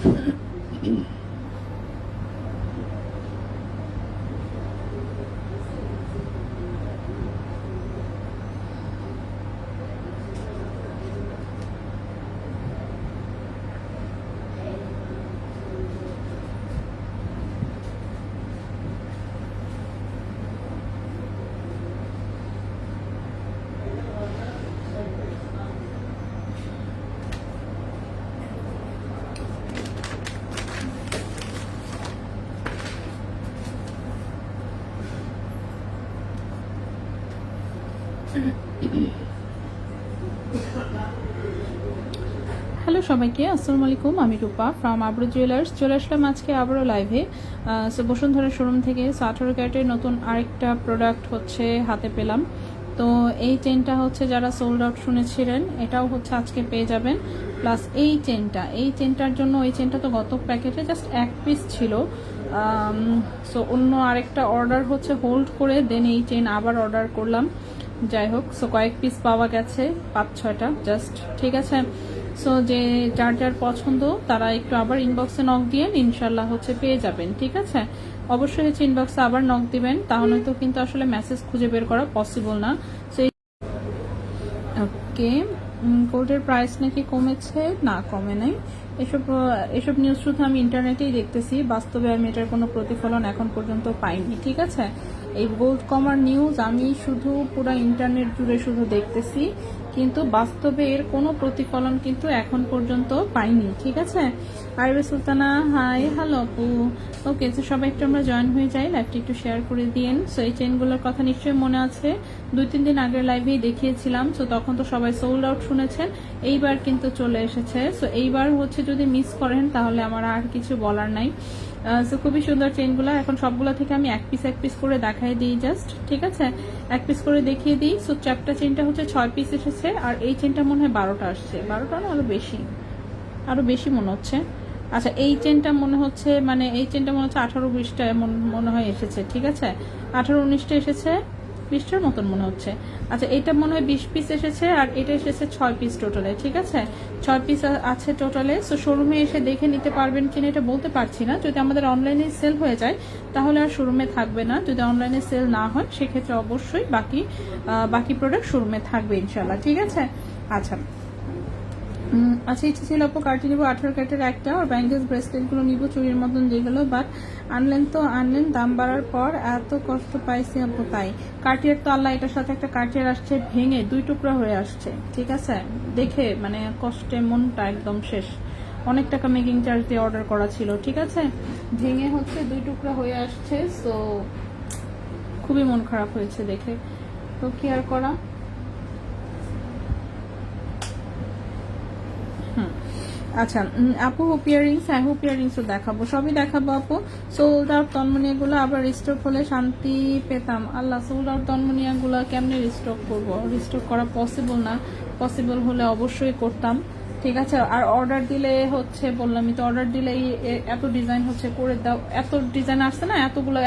Hello সবাইকে, আসসালামু আলাইকুম। আমি রূপা ফ্রম আবরু জুয়েলার্স। চলে আসলাম আজকে আবারও লাইভে। সো বসুন্ধরা শোরুম থেকে 18 ক্যারেটের নতুন আরেকটা প্রোডাক্ট হচ্ছে হাতে পেলাম। তো এই চেনটা হচ্ছে যারা সোল্ড আউট শুনেছিলেন, এটাও হচ্ছে আজকে পেয়ে যাবেন। প্লাস এই চেনটার জন্য, এই চেনটা তো গত প্যাকেটে জাস্ট এক পিস ছিল। সো অন্য আরেকটা অর্ডার হচ্ছে হোল্ড করে দেন এই চেন আবার অর্ডার করলাম। যাই হোক, সো কয়েক পিস পাওয়া গেছে, 5-6টা জাস্ট। ঠিক আছে, সো যে যার যার পছন্দ তারা একটু আবার ইনবক্সে নক দিয়ে ইনশাল্লাহ হচ্ছে পেয়ে যাবেন। ঠিক আছে, অবশ্যই হচ্ছে ইনবক্সে আবার নক দিবেন, তাহলে তো কিন্তু আসলে মেসেজ খুঁজে বের করা পসিবল না। সো ওকে, গোল্ডের প্রাইস নাকি কমেছে? না, কমে নাই। এসব নিউজ শুধু আমি ইন্টারনেটেই দেখতেছি, বাস্তবে আমি এটার কোনো প্রতিফলন এখন পর্যন্ত পাইনি। ঠিক আছে, এই গোল্ড কমার নিউজ আমি শুধু পুরো ইন্টারনেট জুড়ে শুধু দেখতেছি, কিন্তু বাস্তবে এর কোনো প্রতিফলন কিন্তু এখন পর্যন্ত পাইনি। ঠিক আছে, আরবে সুলতানা হাই, হ্যালো আপু। ওকে, তো সবাই একটু আমরা জয়েন হয়ে যাই, লাইভটি একটু শেয়ার করে দিন। সো এই চেনগুলোর কথা নিশ্চয়ই মনে আছে, 2-3 দিন আগের লাইভেই দেখিয়েছিলাম। সো তখন তো সবাই সোল্ড আউট শুনেছেন, এইবার কিন্তু চলে এসেছে। সো এইবার হচ্ছে যদি মিস করেন তাহলে আমার আর কিছু বলার নাই। সো খুবই সুন্দর চেনগুলো। এখন সবগুলো থেকে আমি এক পিস করে দেখাই দিই জাস্ট। ঠিক আছে, এক পিস করে দেখিয়ে দিই। সো চ্যাপটা চেনটা হচ্ছে 6 পিস এসেছে, আর এই চেনটা মনে হয় 12টা আসছে। 12টা না, আরো বেশি মনে হচ্ছে। আচ্ছা, এই চেনটা মনে হচ্ছে, মানে এই চেনটা মনে হচ্ছে 18-20টা মনে হয় এসেছে। ঠিক আছে, 18-19টা এসেছে, 20টার মতন মনে হচ্ছে। আচ্ছা, এটা মনে হয় 20 পিস এসেছে, আর এটা এসেছে 6 পিস টোটালে। ঠিক আছে, 6 পিস আছে টোটালে। সো শোরুমে এসে দেখে নিতে পারবেন কিনা এটা বলতে পারছি না। যদি আমাদের অনলাইনে সেল হয়ে যায় তাহলে আর শোরুমে থাকবে না। যদি অনলাইনে সেল না হয় সেক্ষেত্রে অবশ্যই বাকি প্রোডাক্ট শোরুমে থাকবে ইনশাল্লাহ। ঠিক আছে, আচ্ছা আচ্ছা, ইচ্ছে ছিল আপু কার্টি নিবো 18 ক্যারেটের একটা, আর ব্যাঙ্গেলস ব্রেসলেটগুলো নিবো চুরির মতন যেগুলো, বাট আনলেন দাম বাড়ার পর এত কষ্ট পাইছি আপু। তাই কার্টিয়ার তো আল্লাহ, এটার সাথে একটা কার্টিয়ার আসছে ভেঙে 2 টুকরা হয়ে আসছে। ঠিক আছে, দেখে মানে কষ্টে মনটা একদম শেষ। অনেক টাকা মেকিং চার্জ দিয়ে অর্ডার করা ছিল। ঠিক আছে, ভেঙে হচ্ছে 2 টুকরা হয়ে আসছে। সো খুবই মন খারাপ হয়েছে দেখে, তো কি আর করা। আচ্ছা আপু, হুপ ইয়ারিংস, হ্যাঁ হুপ ইয়ারিংসও দেখাবো, সবই দেখাবো আপু। সোল্ড আউট তন্মনিয়াগুলো আবার রিস্টক হলে শান্তি পেতাম। আল্লাহ, সোল্ড আউট তন্মনিয়াগুলো কেমনে রিস্টক করবো? রিস্টক করা পসিবল না, পসিবল হলে অবশ্যই করতাম। ঠিক আছে, আর অর্ডার দিলে হচ্ছে বললামই তো, অর্ডার দিলে এত ডিজাইন হচ্ছে করে দাও, এত ডিজাইন আসছে না,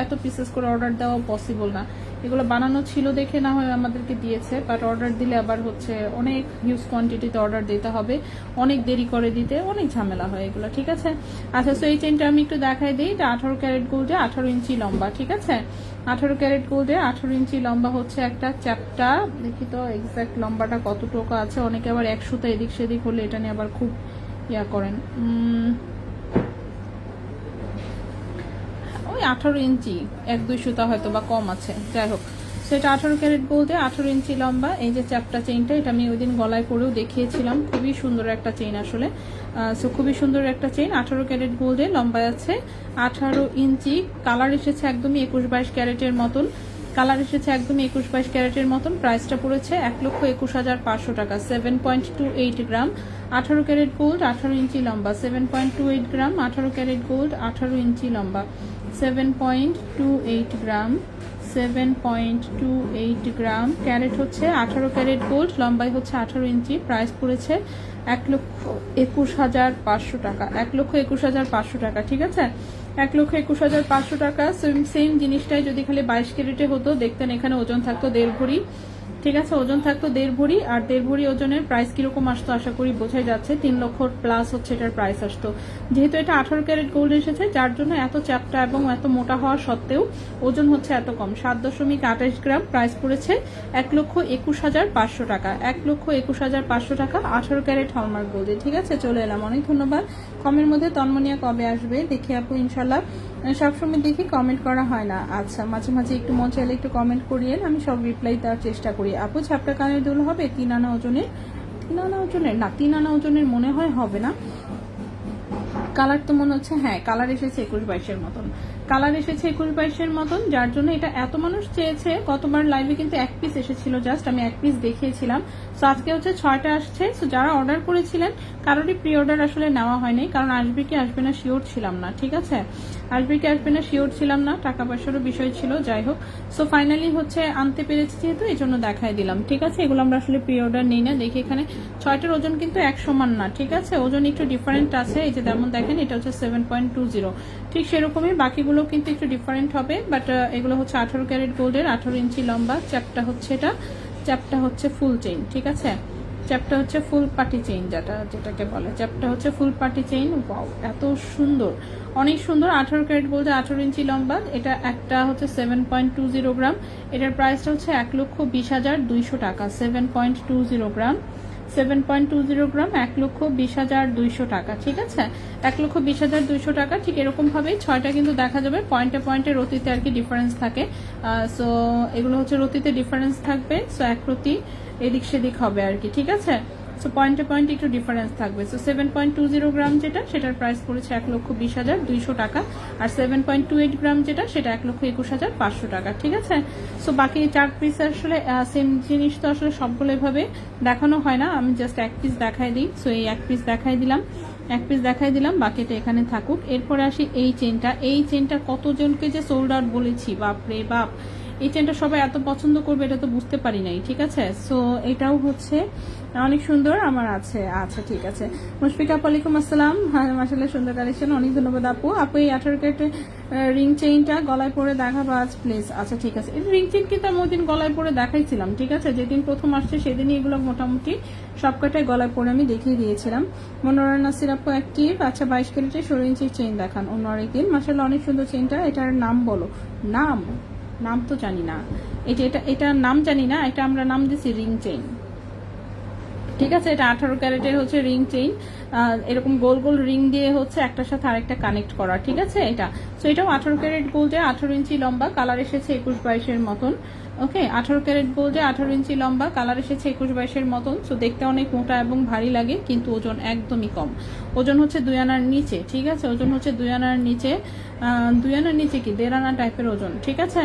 এত পিসেস করে অর্ডার দেওয়া পসিবল না। এগুলো বানানো ছিল দেখে না হয় আমাদেরকে দিয়েছে, বাট অর্ডার দিলে আবার হচ্ছে অনেক হিউজ কোয়ান্টিটিতে অর্ডার দিতে হবে, অনেক দেরি করে দিতে, অনেক ঝামেলা হয় এগুলো। ঠিক আছে, আচ্ছা, সো এই চেনটা আমি একটু দেখাই দিই। এটা 18 ক্যারেট গোল্ডে 18 ইঞ্চি লম্বা। ঠিক আছে, 18 ক্যারেট গোল্ডে 18 ইঞ্চি লম্বা হচ্ছে একটা চ্যাপটা। দেখি তো এক্সাক্ট লম্বাটা কতটুকু আছে। অনেকে আবার 1 সুতা এদিক সেদিক হলে এটা নিয়ে আবার খুব ইয়া করেন। ওই 18 ইঞ্চি, 1-2 সুতা হয়তো বা কম আছে। যাই হোক, সেটা 18 ক্যারেট গোল্ডে 18 ইঞ্চি লম্বা। এই যে চ্যাপটা চেইনটা, এটা আমি ওই দিন গলায় পরেও দেখিয়েছিলাম। খুবই সুন্দর একটা চেইন আসলে। সো খুবই সুন্দর একটা চেইন, 18 ক্যারেট গোল্ডে লম্বায় আছে 18 ইঞ্চি। কালার এসেছে একদমই 21-22 ক্যারেটের মতন। ক্যারেটের মতন। প্রাইসটা পড়েছে 1,21,500 টাকা। 7.28 গ্রাম, 18 ক্যারেট গোল্ড, 18 ইঞ্চি লম্বা। 7.28 গ্রাম, 18 ক্যারেট গোল্ড, 18 ইঞ্চি লম্বা। 7.28 গ্রাম, 7.28 গ্রাম। ক্যারেট হচ্ছে 18 ক্যারেট গোল্ড, লম্বাই হচ্ছে 18 ইঞ্চি। প্রাইস পড়েছে 1,21,500 টাকা। 1,21,500 টাকা। ঠিক আছে, 1,21,500 টাকা। সেম জিনিসটাই যদি খালি 22 ক্যারেটে হতো, দেখতেন এখানে ওজন থাকতো 1.5 ভরি, ঠিক আছে, ওজন থাকতো 1.5 ভরি, আর 1.5 ভরি ওজনের প্রাইস কিরকম আসতো আশা করি বোঝাই যাচ্ছে। 3 লক্ষ প্লাস হচ্ছে এটার প্রাইস আসতো। যেহেতু এটা 18 ক্যারেট গোল্ড এসেছে, যার জন্য এত চ্যাপ্টা এবং এত মোটা হওয়া সত্ত্বেও ওজন হচ্ছে এত কম, 7.28 গ্রাম। প্রাইস পড়েছে 1,21,500 টাকা, 1,21,500 টাকা 18 ক্যারেট হলমার্ক গোল্ডে। ঠিক আছে, চলে এলাম, অনেক ধন্যবাদ। কমের মধ্যে তন্মনিয়া কবে আসবে দেখি আপু, ইনশাল্লাহ। সবসময় দেখি কমেন্ট করা হয় না, আচ্ছা মাঝে মাঝে একটু মন চাইলে একটু কমেন্ট করিয়েন, আমি সব রিপ্লাই দেওয়ার চেষ্টা করি। আপু ঝাপটা কানের দুল হবে 3 আনা ওজনের? 3 আনা ওজনের না, 3 আনা ওজনের মনে হয় হবে না। কালার তো মনে হচ্ছে, হ্যাঁ কালার এসেছে 21-22-এর মতন, কালার এসেছে 21-22-এর মতন, যার জন্য এটা এত মানুষ চেয়েছে। কতবার লাইভে কিন্তু 1 পিস এসেছিল, জাস্ট আমি 1 পিস দেখিয়েছিলাম। সো আজকে হচ্ছে 6টা আসছে। সো যারা অর্ডার করেছিলেন কারোরই প্রি অর্ডার আসলে নেওয়া হয়নি, কারণ আসবে কি আসবে না শিওর ছিলাম না। ঠিক আছে, আসবে কি আসবে না শিওর ছিলাম না, টাকা পয়সারও বিষয় ছিল, যাই হোক। সো ফাইনালি হচ্ছে আনতে পেরেছি যেহেতু, এই জন্য দেখাই দিলাম। ঠিক আছে, এগুলো আমরা আসলে প্রি অর্ডার নিই না। দেখি এখানে 6টার ওজন কিন্তু 1 সমান না, ঠিক আছে, ওজন একটু ডিফারেন্ট আছে। এই যে যেমন দেখেন এটা হচ্ছে 7.20, ঠিক সেরকমই বাকিগুলো কিন্তু একটু ডিফারেন্ট হবে। বাট এগুলো হচ্ছে 18 ক্যারেট গোল্ডের, 18 ইঞ্চি লম্বা। চ্যাপটা হচ্ছে এটা, চ্যাপটা হচ্ছে ফুল চেইন। ঠিক আছে, চ্যাপটা হচ্ছে ফুল পার্টি চেইন, যেটাকে বলে চ্যাপটা হচ্ছে ফুল পার্টি চেইন। ওয়াও, এত সুন্দর, অনেক সুন্দর। 18 ক্যারেট গোল্ডে 18 ইঞ্চি লম্বা। এটা একটা হচ্ছে 7.20 গ্রাম। এটার প্রাইসটা হচ্ছে 1,20,200 টাকা। 7.20 গ্রাম, 7.20 গ্রাম, 1,20,200 টাকা। ঠিক আছে, 1,20,200 টাকা। ঠিক এরকম ভাবেই 6টা কিন্তু দেখা যাবে। পয়েন্টে পয়েন্টে রতিতে আর কি ডিফারেন্স থাকে। সো এগুলো হচ্ছে রতিতে ডিফারেন্স থাকবে। সো এক প্রতি এদিক সেদিক হবে আর কি। ঠিক আছে, সো পয়েন্টে পয়েন্টে একটু ডিফারেন্স থাকবে। সো 7.20 গ্রাম যেটা, সেটার প্রাইস পড়েছে 1,20,200 টাকা। আর 7.28 গ্রাম যেটা, সেটা 1,21,500 টাকা। ঠিক আছে, সো বাকি 4 পিস আসলে সেম জিনিস তো আসলে সবগুলো এভাবে দেখানো হয় না, আমি জাস্ট 1 পিস দেখাই দিই। সো এই 1 পিস দেখাই দিলাম, 1 পিস দেখাই দিলাম, বাকিটা এখানে থাকুক। এরপরে আসি এই চেনটা। এই চেনটা কতজনকে যে সোল্ড আউট বলেছি, বাপরে বাপ, এই চেনটা সবাই এত পছন্দ করবে এটা তো বুঝতে পারি নাই। ঠিক আছে, সো এটাও হচ্ছে অনেক সুন্দর আমার আছে। আচ্ছা ঠিক আছে, মুশফিকা আপু ওয়ালাইকুম আসসালাম। হ্যাঁ মাশাআল্লাহ, সুন্দর কালেকশন, অনেক ধন্যবাদ আপু। আপু এই 18 ক্যারেটের রিং চেইনটা গলায় পরে দেখাবো আজ প্লিজ। আচ্ছা ঠিক আছে, এই রিং চেইন কিন্তু আমি ওই দিন গলায় পরে দেখাইছিলাম। ঠিক আছে, যেদিন প্রথম আসছে সেদিনই এগুলো মোটামুটি সবকটাই গলায় পরে আমি দেখিয়ে দিয়েছিলাম। মনোরা নাসির আপু অ্যাক্টিভ। আচ্ছা 22 ক্যারেটের 16 ইঞ্চির চেইন দেখান অন্য আরেকদিন। মাশাআল্লাহ অনেক সুন্দর চেইনটা। এটার নাম বলো। নাম তো জানি না, এটার নাম জানি না, এটা আমরা নাম দিছি রিং চেইন। ঠিক আছে, এটা 18 ক্যারেটের হচ্ছে রিং চেইন, এরকম গোল গোল রিং দিয়ে হচ্ছে একটার সাথে আরেকটা কানেক্ট করা। ঠিক আছে, এটা সো এটাও 18 ক্যারেট গোল্ডে, 18 ইঞ্চি লম্বা, কালার এসেছে 21-22-এর মতন। ওকে, 18 ক্যারেট গোল্ডে 18 ইঞ্চি লম্বা, কালার এসেছে 21-22-এর মতন। সো দেখতে অনেক মোটা এবং ভারী লাগে, কিন্তু ওজন একদমই কম। ওজন হচ্ছে 2 আনার নিচে। ঠিক আছে, ওজন হচ্ছে 2 আনার নিচে, 2 আনার নিচে কি 1.5 আনা টাইপের ওজন। ঠিক আছে,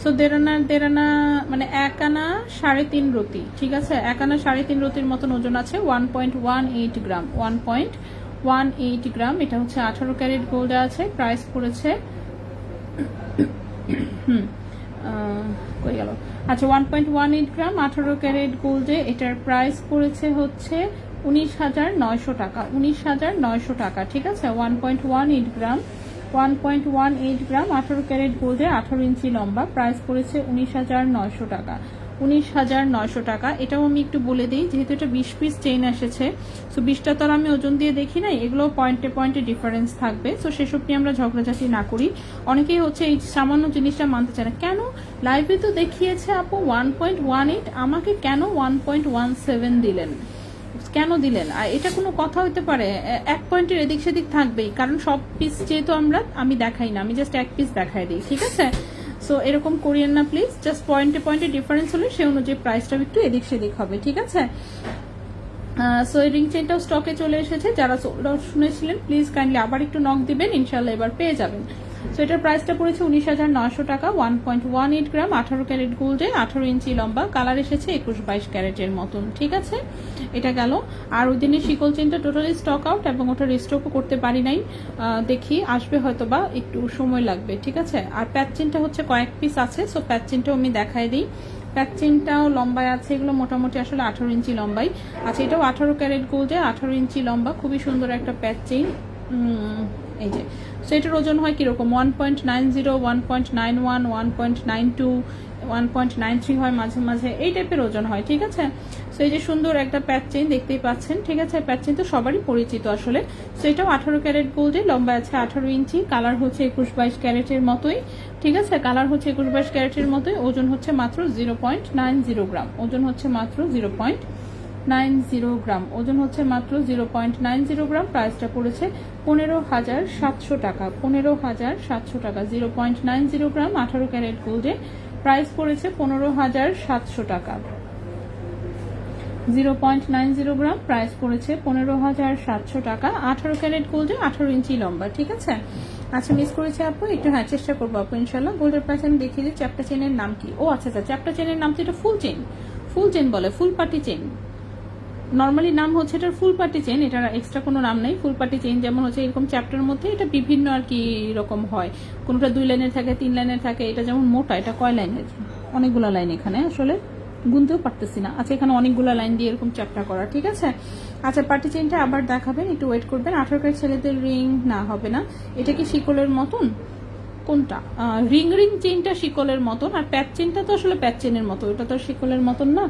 সো 1.5 আনা মানে 1 আনা 3.5 রতি। ঠিক আছে, 1 আনা 3.5 রতির মতন ওজন আছে। 1.18 গ্রাম, 1.18 গ্রাম। এটা হচ্ছে 18 ক্যারেট গোল্ডে আছে। প্রাইস পড়েছে কই গেল, আচ্ছা 1.18 গ্রাম 18 ক্যারেট গোল্ডে এটার প্রাইস পড়েছে হচ্ছে 19,900 টাকা, 19,900 টাকা। ঠিক আছে, 1.18 গ্রাম, 1.18 গ্রাম 18 ক্যারেট গোল্ডে, 18 ইঞ্চি লম্বা। প্রাইস পড়েছে 19,900 টাকা, 19,900 টাকা। এটাও আমি একটু বলে দিই, যেহেতু এটা 20 পিস চেইন এসেছে, সো 20টা তো আর আমি ওজন দিয়ে দেখি নাই, এগুলো পয়েন্টে পয়েন্টে ডিফারেন্স থাকবে। সো সেসব নিয়ে আমরা ঝগড়াঝাটি না করি। অনেকেই হচ্ছে এই সামান্য জিনিসটা মানতে চায় না, কেন লাইভে তো দেখিয়েছে আপু 1.18, আমাকে কেন 1.17 দিলেন, কেন দিলেন? আর এটা কোনো কথা হইতে পারে? 1 পয়েন্টের এদিক সেদিক থাকবেই, কারণ সব পিস যেহেতু আমি দেখাই না, আমি জাস্ট 1 পিস দেখাই দিই। ঠিক আছে, সো এরকম করিয়েন না প্লিজ, জাস্ট পয়েন্টে পয়েন্টে ডিফারেন্স হলে সে অনুযায়ী প্রাইসটাও একটু এদিক সেদিক হবে। ঠিক আছে, সো এই রিং চেইনটাও স্টকে চলে এসেছে। যারা সোল্ড আউট শুনেছিলেন প্লিজ কাইন্ডলি আবার একটু নক দিবেন, ইনশাল্লাহ এবার পেয়ে যাবেন। সো এটার প্রাইসটা পড়েছে 19,900 টাকা। 1.18 গ্রাম 18 ক্যারেট গোল্ডে, 18 ইঞ্চি লম্বা, কালার এসেছে 21-22 ক্যারেটের মতন। ঠিক আছে, এটা গেল। আর ওই দিনের শিকল চেনটা টোটালি স্টক আউট, এবং ওটা রিস্টকও করতে পারি নাই, দেখি আসবে হয়তো বা একটু সময় লাগবে। ঠিক আছে, আর প্যাচ চেনটা হচ্ছে কয়েক পিস আছে, সো প্যাচ চেনটাও আমি দেখাই দিই। প্যাচ চেনটাও লম্বায় আছে, এগুলো মোটামুটি আসলে 18 ইঞ্চি লম্বাই আছে। এটাও 18 ক্যারেট গোল্ডে, 18 ইঞ্চি লম্বা, খুবই সুন্দর একটা প্যাচ চেইন। এই যে, সো এটার ওজন হয় কিরকম 1.90, 1.91, 1.92, 1.93 হয় মাঝে মাঝে, এই টাইপের ওজন হয়, ঠিক আছে। সো এই যে সুন্দর একটা প্যাচ চেইন দেখতেই পাচ্ছেন, ঠিক আছে। প্যাচ চেইন তো সবারই পরিচিত আসলে। সো এটাও 18 ক্যারেট গোল্ডে, লম্বা আছে 18 ইঞ্চি, কালার হচ্ছে 21-22 ক্যারেটের মতোই, ঠিক আছে। কালার হচ্ছে 21-22 ক্যারেটের মতোই, ওজন হচ্ছে মাত্র 0.90 গ্রাম, ওজন হচ্ছে মাত্র 0.90 গ্রাম, ওজন হচ্ছে মাত্র 0.90 গ্রাম। প্রাইসটা পড়েছে 15,700 টাকা, 15,700 টাকা। 0.90 গ্রাম 18 ক্যারেট গোল্ডে প্রাইস পড়েছে 15,700 টাকা। 0.90 গ্রাম প্রাইস পড়েছে 15,700 টাকা, 18 ক্যারেট গোল্ডে, 18 ইঞ্চি লম্বা, ঠিক আছে। আচ্ছা, মিস করেছে আপু একটু, হ্যাঁ চেষ্টা করবো আপু ইনশাল্লাহ। গোল্ডের প্রাইস আমি দেখিয়ে দিই। চ্যাপ্টা চেনের নাম কি? ও আচ্ছা আচ্ছা, চ্যাপ্টা চেনের নাম তো এটা ফুল চেন, ফুল চেন বলে, ফুল পার্টি চেন। নর্মালি নাম হচ্ছে এটার ফুল পার্টি চেন, এটার এক্সট্রা কোনো নাম নেই। ফুল পার্টি চেন যেমন হচ্ছে এরকম চ্যাপ্টার মধ্যে, এটা বিভিন্ন আর কি এরকম হয়, কোনোটা 2 লাইনের থাকে, 3 লাইনের থাকে। এটা যেমন মোটা, এটা কয় লাইনের? অনেকগুলো লাইন, এখানে আসলে গুনতেও পারতেছি না। আচ্ছা, এখানে অনেকগুলো লাইন দিয়ে এরকম চ্যাপ্টার করা, ঠিক আছে। আচ্ছা, পার্টি চেনটা আবার দেখাবেন, একটু ওয়েট করবেন। 18 ক্যারেট ছেলেদের রিং না, হবে না। এটা কি শিকলের মতন? কোনটা? রিং রিং চেনটা শিকলের মতন, আর প্যাচ চেনটা তো আসলে প্যাচ চেনের মতো, এটা তো শিকলের মতন না।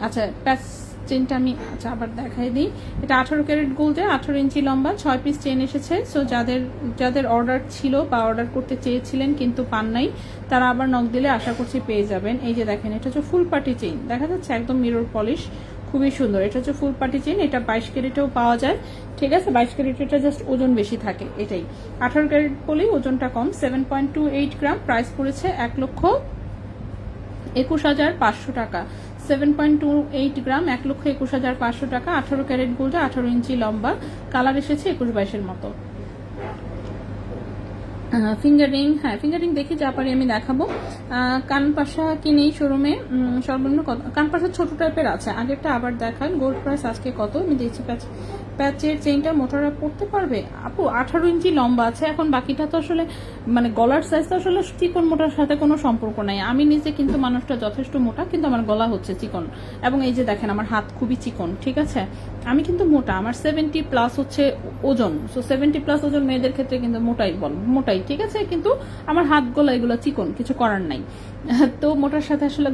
আচ্ছা, প্যাচ চেনটা আমি আচ্ছা আবার দেখাই দিই। এটা 18 ক্যারেট গোল্ডে, 18 ইঞ্চি লম্বা, 6 পিস চেন এসেছে। সো যাদের যাদের অর্ডার ছিল বা অর্ডার করতে চেয়েছিলেন কিন্তু পান নাই, তারা আবার নক দিলে আশা করছি পেয়ে যাবেন। এই যে দেখেন, এটা হচ্ছে ফুল পার্টি চেইন, দেখা যাচ্ছে একদম মিরর পলিশ, খুবই সুন্দর। এটা হচ্ছে ফুল পার্টি চেইন, এটা 22 ক্যারেটেও পাওয়া যায়, ঠিক আছে। 22 ক্যারেট এটা জাস্ট ওজন বেশি থাকে, এটাই। 18 ক্যারেট বলেই ওজনটা কম, 7.28 গ্রাম। প্রাইস পড়েছে 1,21,500 টাকা। 7.28 গ্রাম, 1,21,500 টাকা। 18 ক্যারেট গোল্ডে, 18 ইঞ্চি লম্বা, কালার এসেছে 21-22-এর মতো। ফিঙ্গার রিং, হ্যাঁ ফিঙ্গার রিং দেখি যা পারি আমি দেখাবো। কানপাশা কি নেই শোরুমে? সর্বনিম্ন কত? কানপাশা ছোট টাইপের আছে, আগেরটা আবার দেখান। গোল্ড প্রাইস আজকে কত আমি দেখছি। প্যাচের চেইনটা মোটারা পড়তে পারবে আপু? 18 ইঞ্চি লম্বা আছে। এখন বাকিটা তো আসলে মানে গলার সাইজ তো আসলে চিকন মোটার সাথে কোনো সম্পর্ক নাই। আমি নিজে কিন্তু মানুষটা যথেষ্ট মোটা, কিন্তু আমার গলা হচ্ছে চিকন, এবং এই যে দেখেন আমার হাত খুবই চিকন, ঠিক আছে। আমি কিন্তু মোটা, আমার 70+ হচ্ছে ওজন। সো 70+ ওজন মেয়েদের ক্ষেত্রে কিন্তু মোটাই, ঠিক আছে। কিন্তু আমার হাত গলা এগুলো চিকন, কিছু করার নাই। তো মোটার সাথে আসলে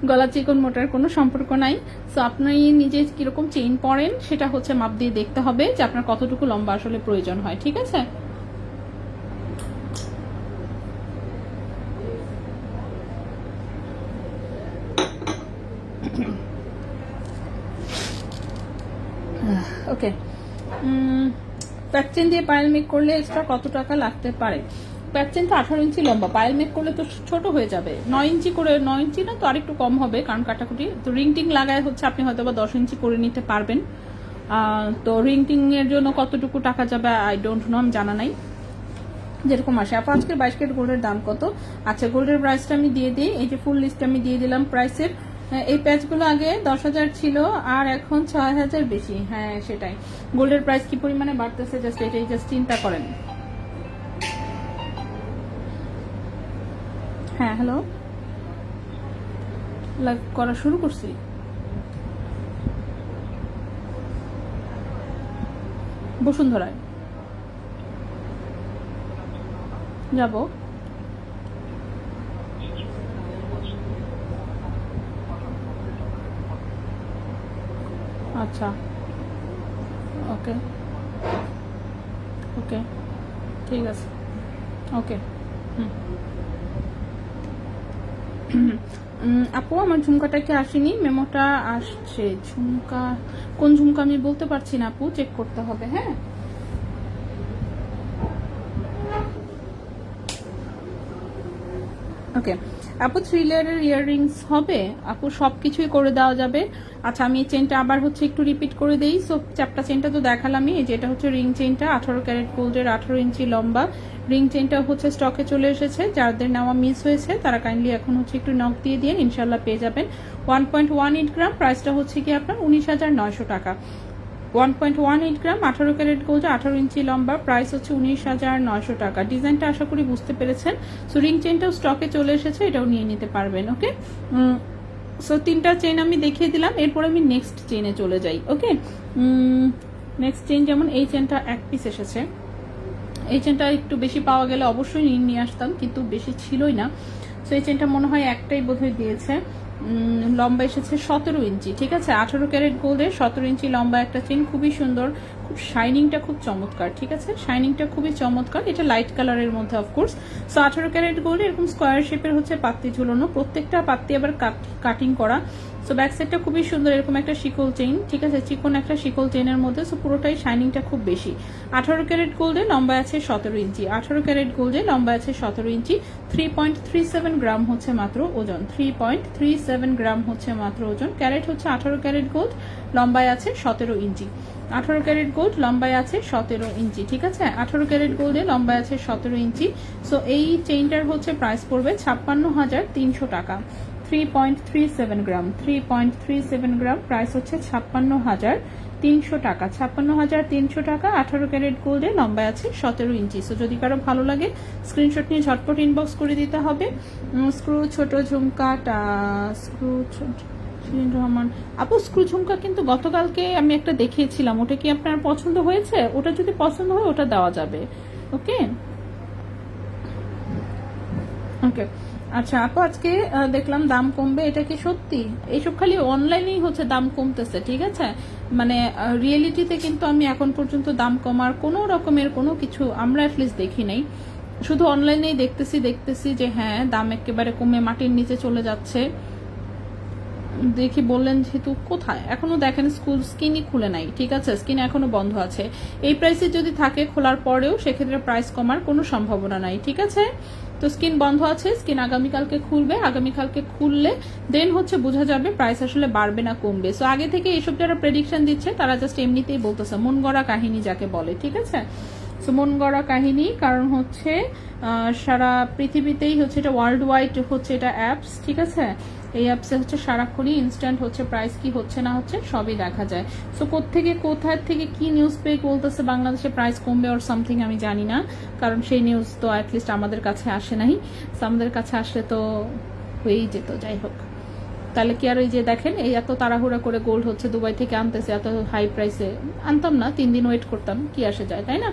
গলা চিকন মোটার কোনো সম্পর্ক নাই। সো আপনি নিজে কিরকম চেইন পরেন সেটা হচ্ছে মাপ দিয়ে দেখতে হবে যে আপনার কতটুকু লম্বা আসলে প্রয়োজন হয়, ঠিক আছে। ওকে, প্যাচ চেন দিয়ে পায়েল মেক করলে এক্সট্রা কত টাকা লাগতে পারে? প্যাচ চেন তো 18 ইঞ্চি লম্বা, পায়েল মেক করলে তো ছোট হয়ে যাবে। 9 ইঞ্চি করে, 9 ইঞ্চি না তো আরেকটু কম হবে, কারণ কাটাকুটি তো। রিং টিং লাগায় হচ্ছে আপনি হয়তো বা 10 ইঞ্চি করে নিতে পারবেন। তো রিং টিং এর জন্য কতটুকু টাকা যাবে আই ডোন্ট নো, আমি জানা নাই, যেরকম আসে। আপু আজকে 22 ক্যারেট গোল্ডের দাম কত? আচ্ছা, গোল্ডের প্রাইসটা আমি দিয়ে দিই, এই যে ফুল লিস্ট আমি দিয়ে দিলাম প্রাইসের। এই প্যাচগুলো আগে 10,000 ছিল, আর এখন 6,000 বেশি। হ্যাঁ সেটাই, গোল্ডের প্রাইস কি পরিমাণে বাড়তেছে জাস্ট এটাই জাস্ট চিন্তা করেন। হ্যাঁ হ্যালো, লাইভ করা শুরু করছি। বসুন্ধরায় যাব। আচ্ছা, ওকে ওকে, ঠিক আছে, ওকে। আপু আমার ঝুমকাটা কি আসেনি? মেমোটা আসছে। ঝুমকা, কোন ঝুমকা আমি বলতে পারছি না আপু, চেক করতে হবে। হ্যাঁ ওকে আপু, 3 লেয়ারের ইয়াররিংস হবে আপু? সবকিছুই করে দেওয়া যাবে। আচ্ছা, আমি এই চেনটা আবার হচ্ছে একটু রিপিট করে দেই। সো চ্যাপ্টা চেনটা তো দেখালামই, এই যেটা হচ্ছে রিং চেনটা, 18 ক্যারেট গোল্ডের, 18 ইঞ্চি লম্বা। রিং চেনটা হচ্ছে স্টকে চলে এসেছে, যাদের নেওয়া মিস হয়েছে তারা কাইন্ডলি এখন হচ্ছে একটু নক দিয়ে দিন, ইনশাল্লাহ পেয়ে যাবেন। 1.18 গ্রাম, প্রাইসটা হচ্ছে কি আপনার 19,900 টাকা। 1.18 গ্রাম, 18 ক্যারেট গোল্ড, 18 ইঞ্চি লম্বা, প্রাইস হচ্ছে 19,900 টাকা। ডিজাইনটা আশা করি বুঝতে পেরেছেন। সো রিং চেনটাও স্টকে চলে এসেছে, এটাও নিয়ে নিতে পারবেন। ওকে, সো 3টা চেন আমি দেখিয়ে দিলাম, এরপর আমি নেক্সট চেনে চলে যাই। ওকে, নেক্সট চেন যেমন এই চেনটা 1 পিস এসেছে। এই চেনটা একটু বেশি পাওয়া গেলে অবশ্যই নিয়ে আসতাম, কিন্তু বেশি ছিলই না। সো এই চেনটা মনে হয় একটাই বোধহয় দিয়েছে। লম্বা এসেছে 17 ইঞ্চি, ঠিক আছে। 18 ক্যারেট গোল্ডের 17 ইঞ্চি লম্বা একটা চেন, খুবই সুন্দর, খুব শাইনিংটা খুব চমৎকার, ঠিক আছে। শাইনিংটা খুবই চমৎকার, এটা লাইট কালারের মধ্যে অফকোর্স। সো 18 ক্যারেট গোল্ড এরকম স্কোয়ার শেপের হচ্ছে পাত্তি ঝুলানো, প্রত্যেকটা পাত্তি আবার কাটিং করা। সো ব্যাক সাইডটা খুবই সুন্দর, এরকম একটা শিকল চেইন, ঠিক আছে, চিকন একটা শিকল চেইনের মধ্যে। সো পুরোটাই শাইনিংটা খুব বেশি। 18 ক্যারেট গোল্ডে লম্বা আছে 17 ইঞ্চি, 18 ক্যারেট গোল্ডে লম্বা আছে 17 ইঞ্চি। 3.37 গ্রাম হচ্ছে মাত্র ওজন, 3.37 গ্রাম হচ্ছে মাত্র ওজন। ক্যারেট হচ্ছে 18 ক্যারেট গোল্ড, লম্বায় আছে 17 ইঞ্চি। 18 ক্যারেট গোল্ড লম্বায় আছে 17 ইঞ্চি, ঠিক আছে। 18 ক্যারেট গোল্ডে লম্বায় আছে 17 ইঞ্চি। সো এই চেইনটার হচ্ছে প্রাইস পড়বে 56,300 টাকা। 3.37 গ্রাম, 3.37 গ্রাম, প্রাইস হচ্ছে 56,300 টাকা। 56,300 টাকা। 18 ক্যারেট গোল্ডে লম্বায় আছে 17 ইঞ্চি। সো যদি কারো ভালো লাগে স্ক্রিনশট নিয়ে ঝটপট ইনবক্স করে দিতে হবে। স্ক্রু ছোট ঝুমকা, স্ক্রু রহমান আপু, স্ক্রু ঝুমকা কিন্তু গতকালকে আমি একটা দেখিয়েছিলাম, ওটা কি আপনার পছন্দ হয়েছে? ওটা যদি পছন্দ হয় ওটা দেওয়া যাবে। ওকে ওকে, আচ্ছা আপু, আজকে দেখলাম দাম কমবে, এটা কি সত্যি? এইসব খালি অনলাইনেই হচ্ছে দাম কমতেছে, ঠিক আছে। মানে রিয়েলিটিতে কিন্তু আমি এখন পর্যন্ত দাম কমার কোনো রকমের কোনো কিছু আমরা অ্যাটলিস্ট দেখি নাই। শুধু অনলাইনেই দেখতেছি যে হ্যাঁ দাম একেবারে কমে মাটির নিচে চলে যাচ্ছে। দেখি বললেন যেহেতু, কোথায় এখনো দেখেন স্কিনই খুলে নাই, ঠিক আছে, স্কিন এখনো বন্ধ আছে। এই প্রাইসে যদি থাকে খোলার পরেও সেক্ষেত্রে প্রাইস কমার কোনো সম্ভাবনা নাই, ঠিক আছে। তো স্কিন বন্ধ আছে, স্কিন আগামীকালকে খুলবে, আগামীকালকে খুললে দেন হচ্ছে বোঝা যাবে প্রাইস আসলে বাড়বে না কমবে। সো আগে থেকে এইসব যারা প্রেডিকশন দিচ্ছে তারা জাস্ট এমনিতেই বলতেছে, মন গড়া কাহিনী যাকে বলে, ঠিক আছে। সো মন গড়া কাহিনী, কারণ হচ্ছে সারা পৃথিবীতেই হচ্ছে এটা ওয়ার্ল্ড ওয়াইড হচ্ছে এটা অ্যাপস, ঠিক আছে। এই অ্যাপসে হচ্ছে সারাক্ষণই ইনস্ট্যান্ট হচ্ছে প্রাইস কি হচ্ছে না হচ্ছে সবই দেখা যায়। সো কোথায় থেকে কি নিউজ পেয়ে বলতেছে বাংলাদেশে প্রাইস কমবে অর সামথিং আমি জানি না, কারণ সেই নিউজ তো অ্যাটলিস্ট আমাদের কাছে আসে নাই। আমাদের কাছে আসলে তো হয়েই যেত। যাই হোক, তাহলে কি আর ওই যে দেখেন এই এত তাড়াহুড়া করে গোল্ড হচ্ছে দুবাই থেকে আনতেছে এত হাই প্রাইসে, আনতাম না, 3 দিন ওয়েট করতাম, কি আসে যায়, তাই না।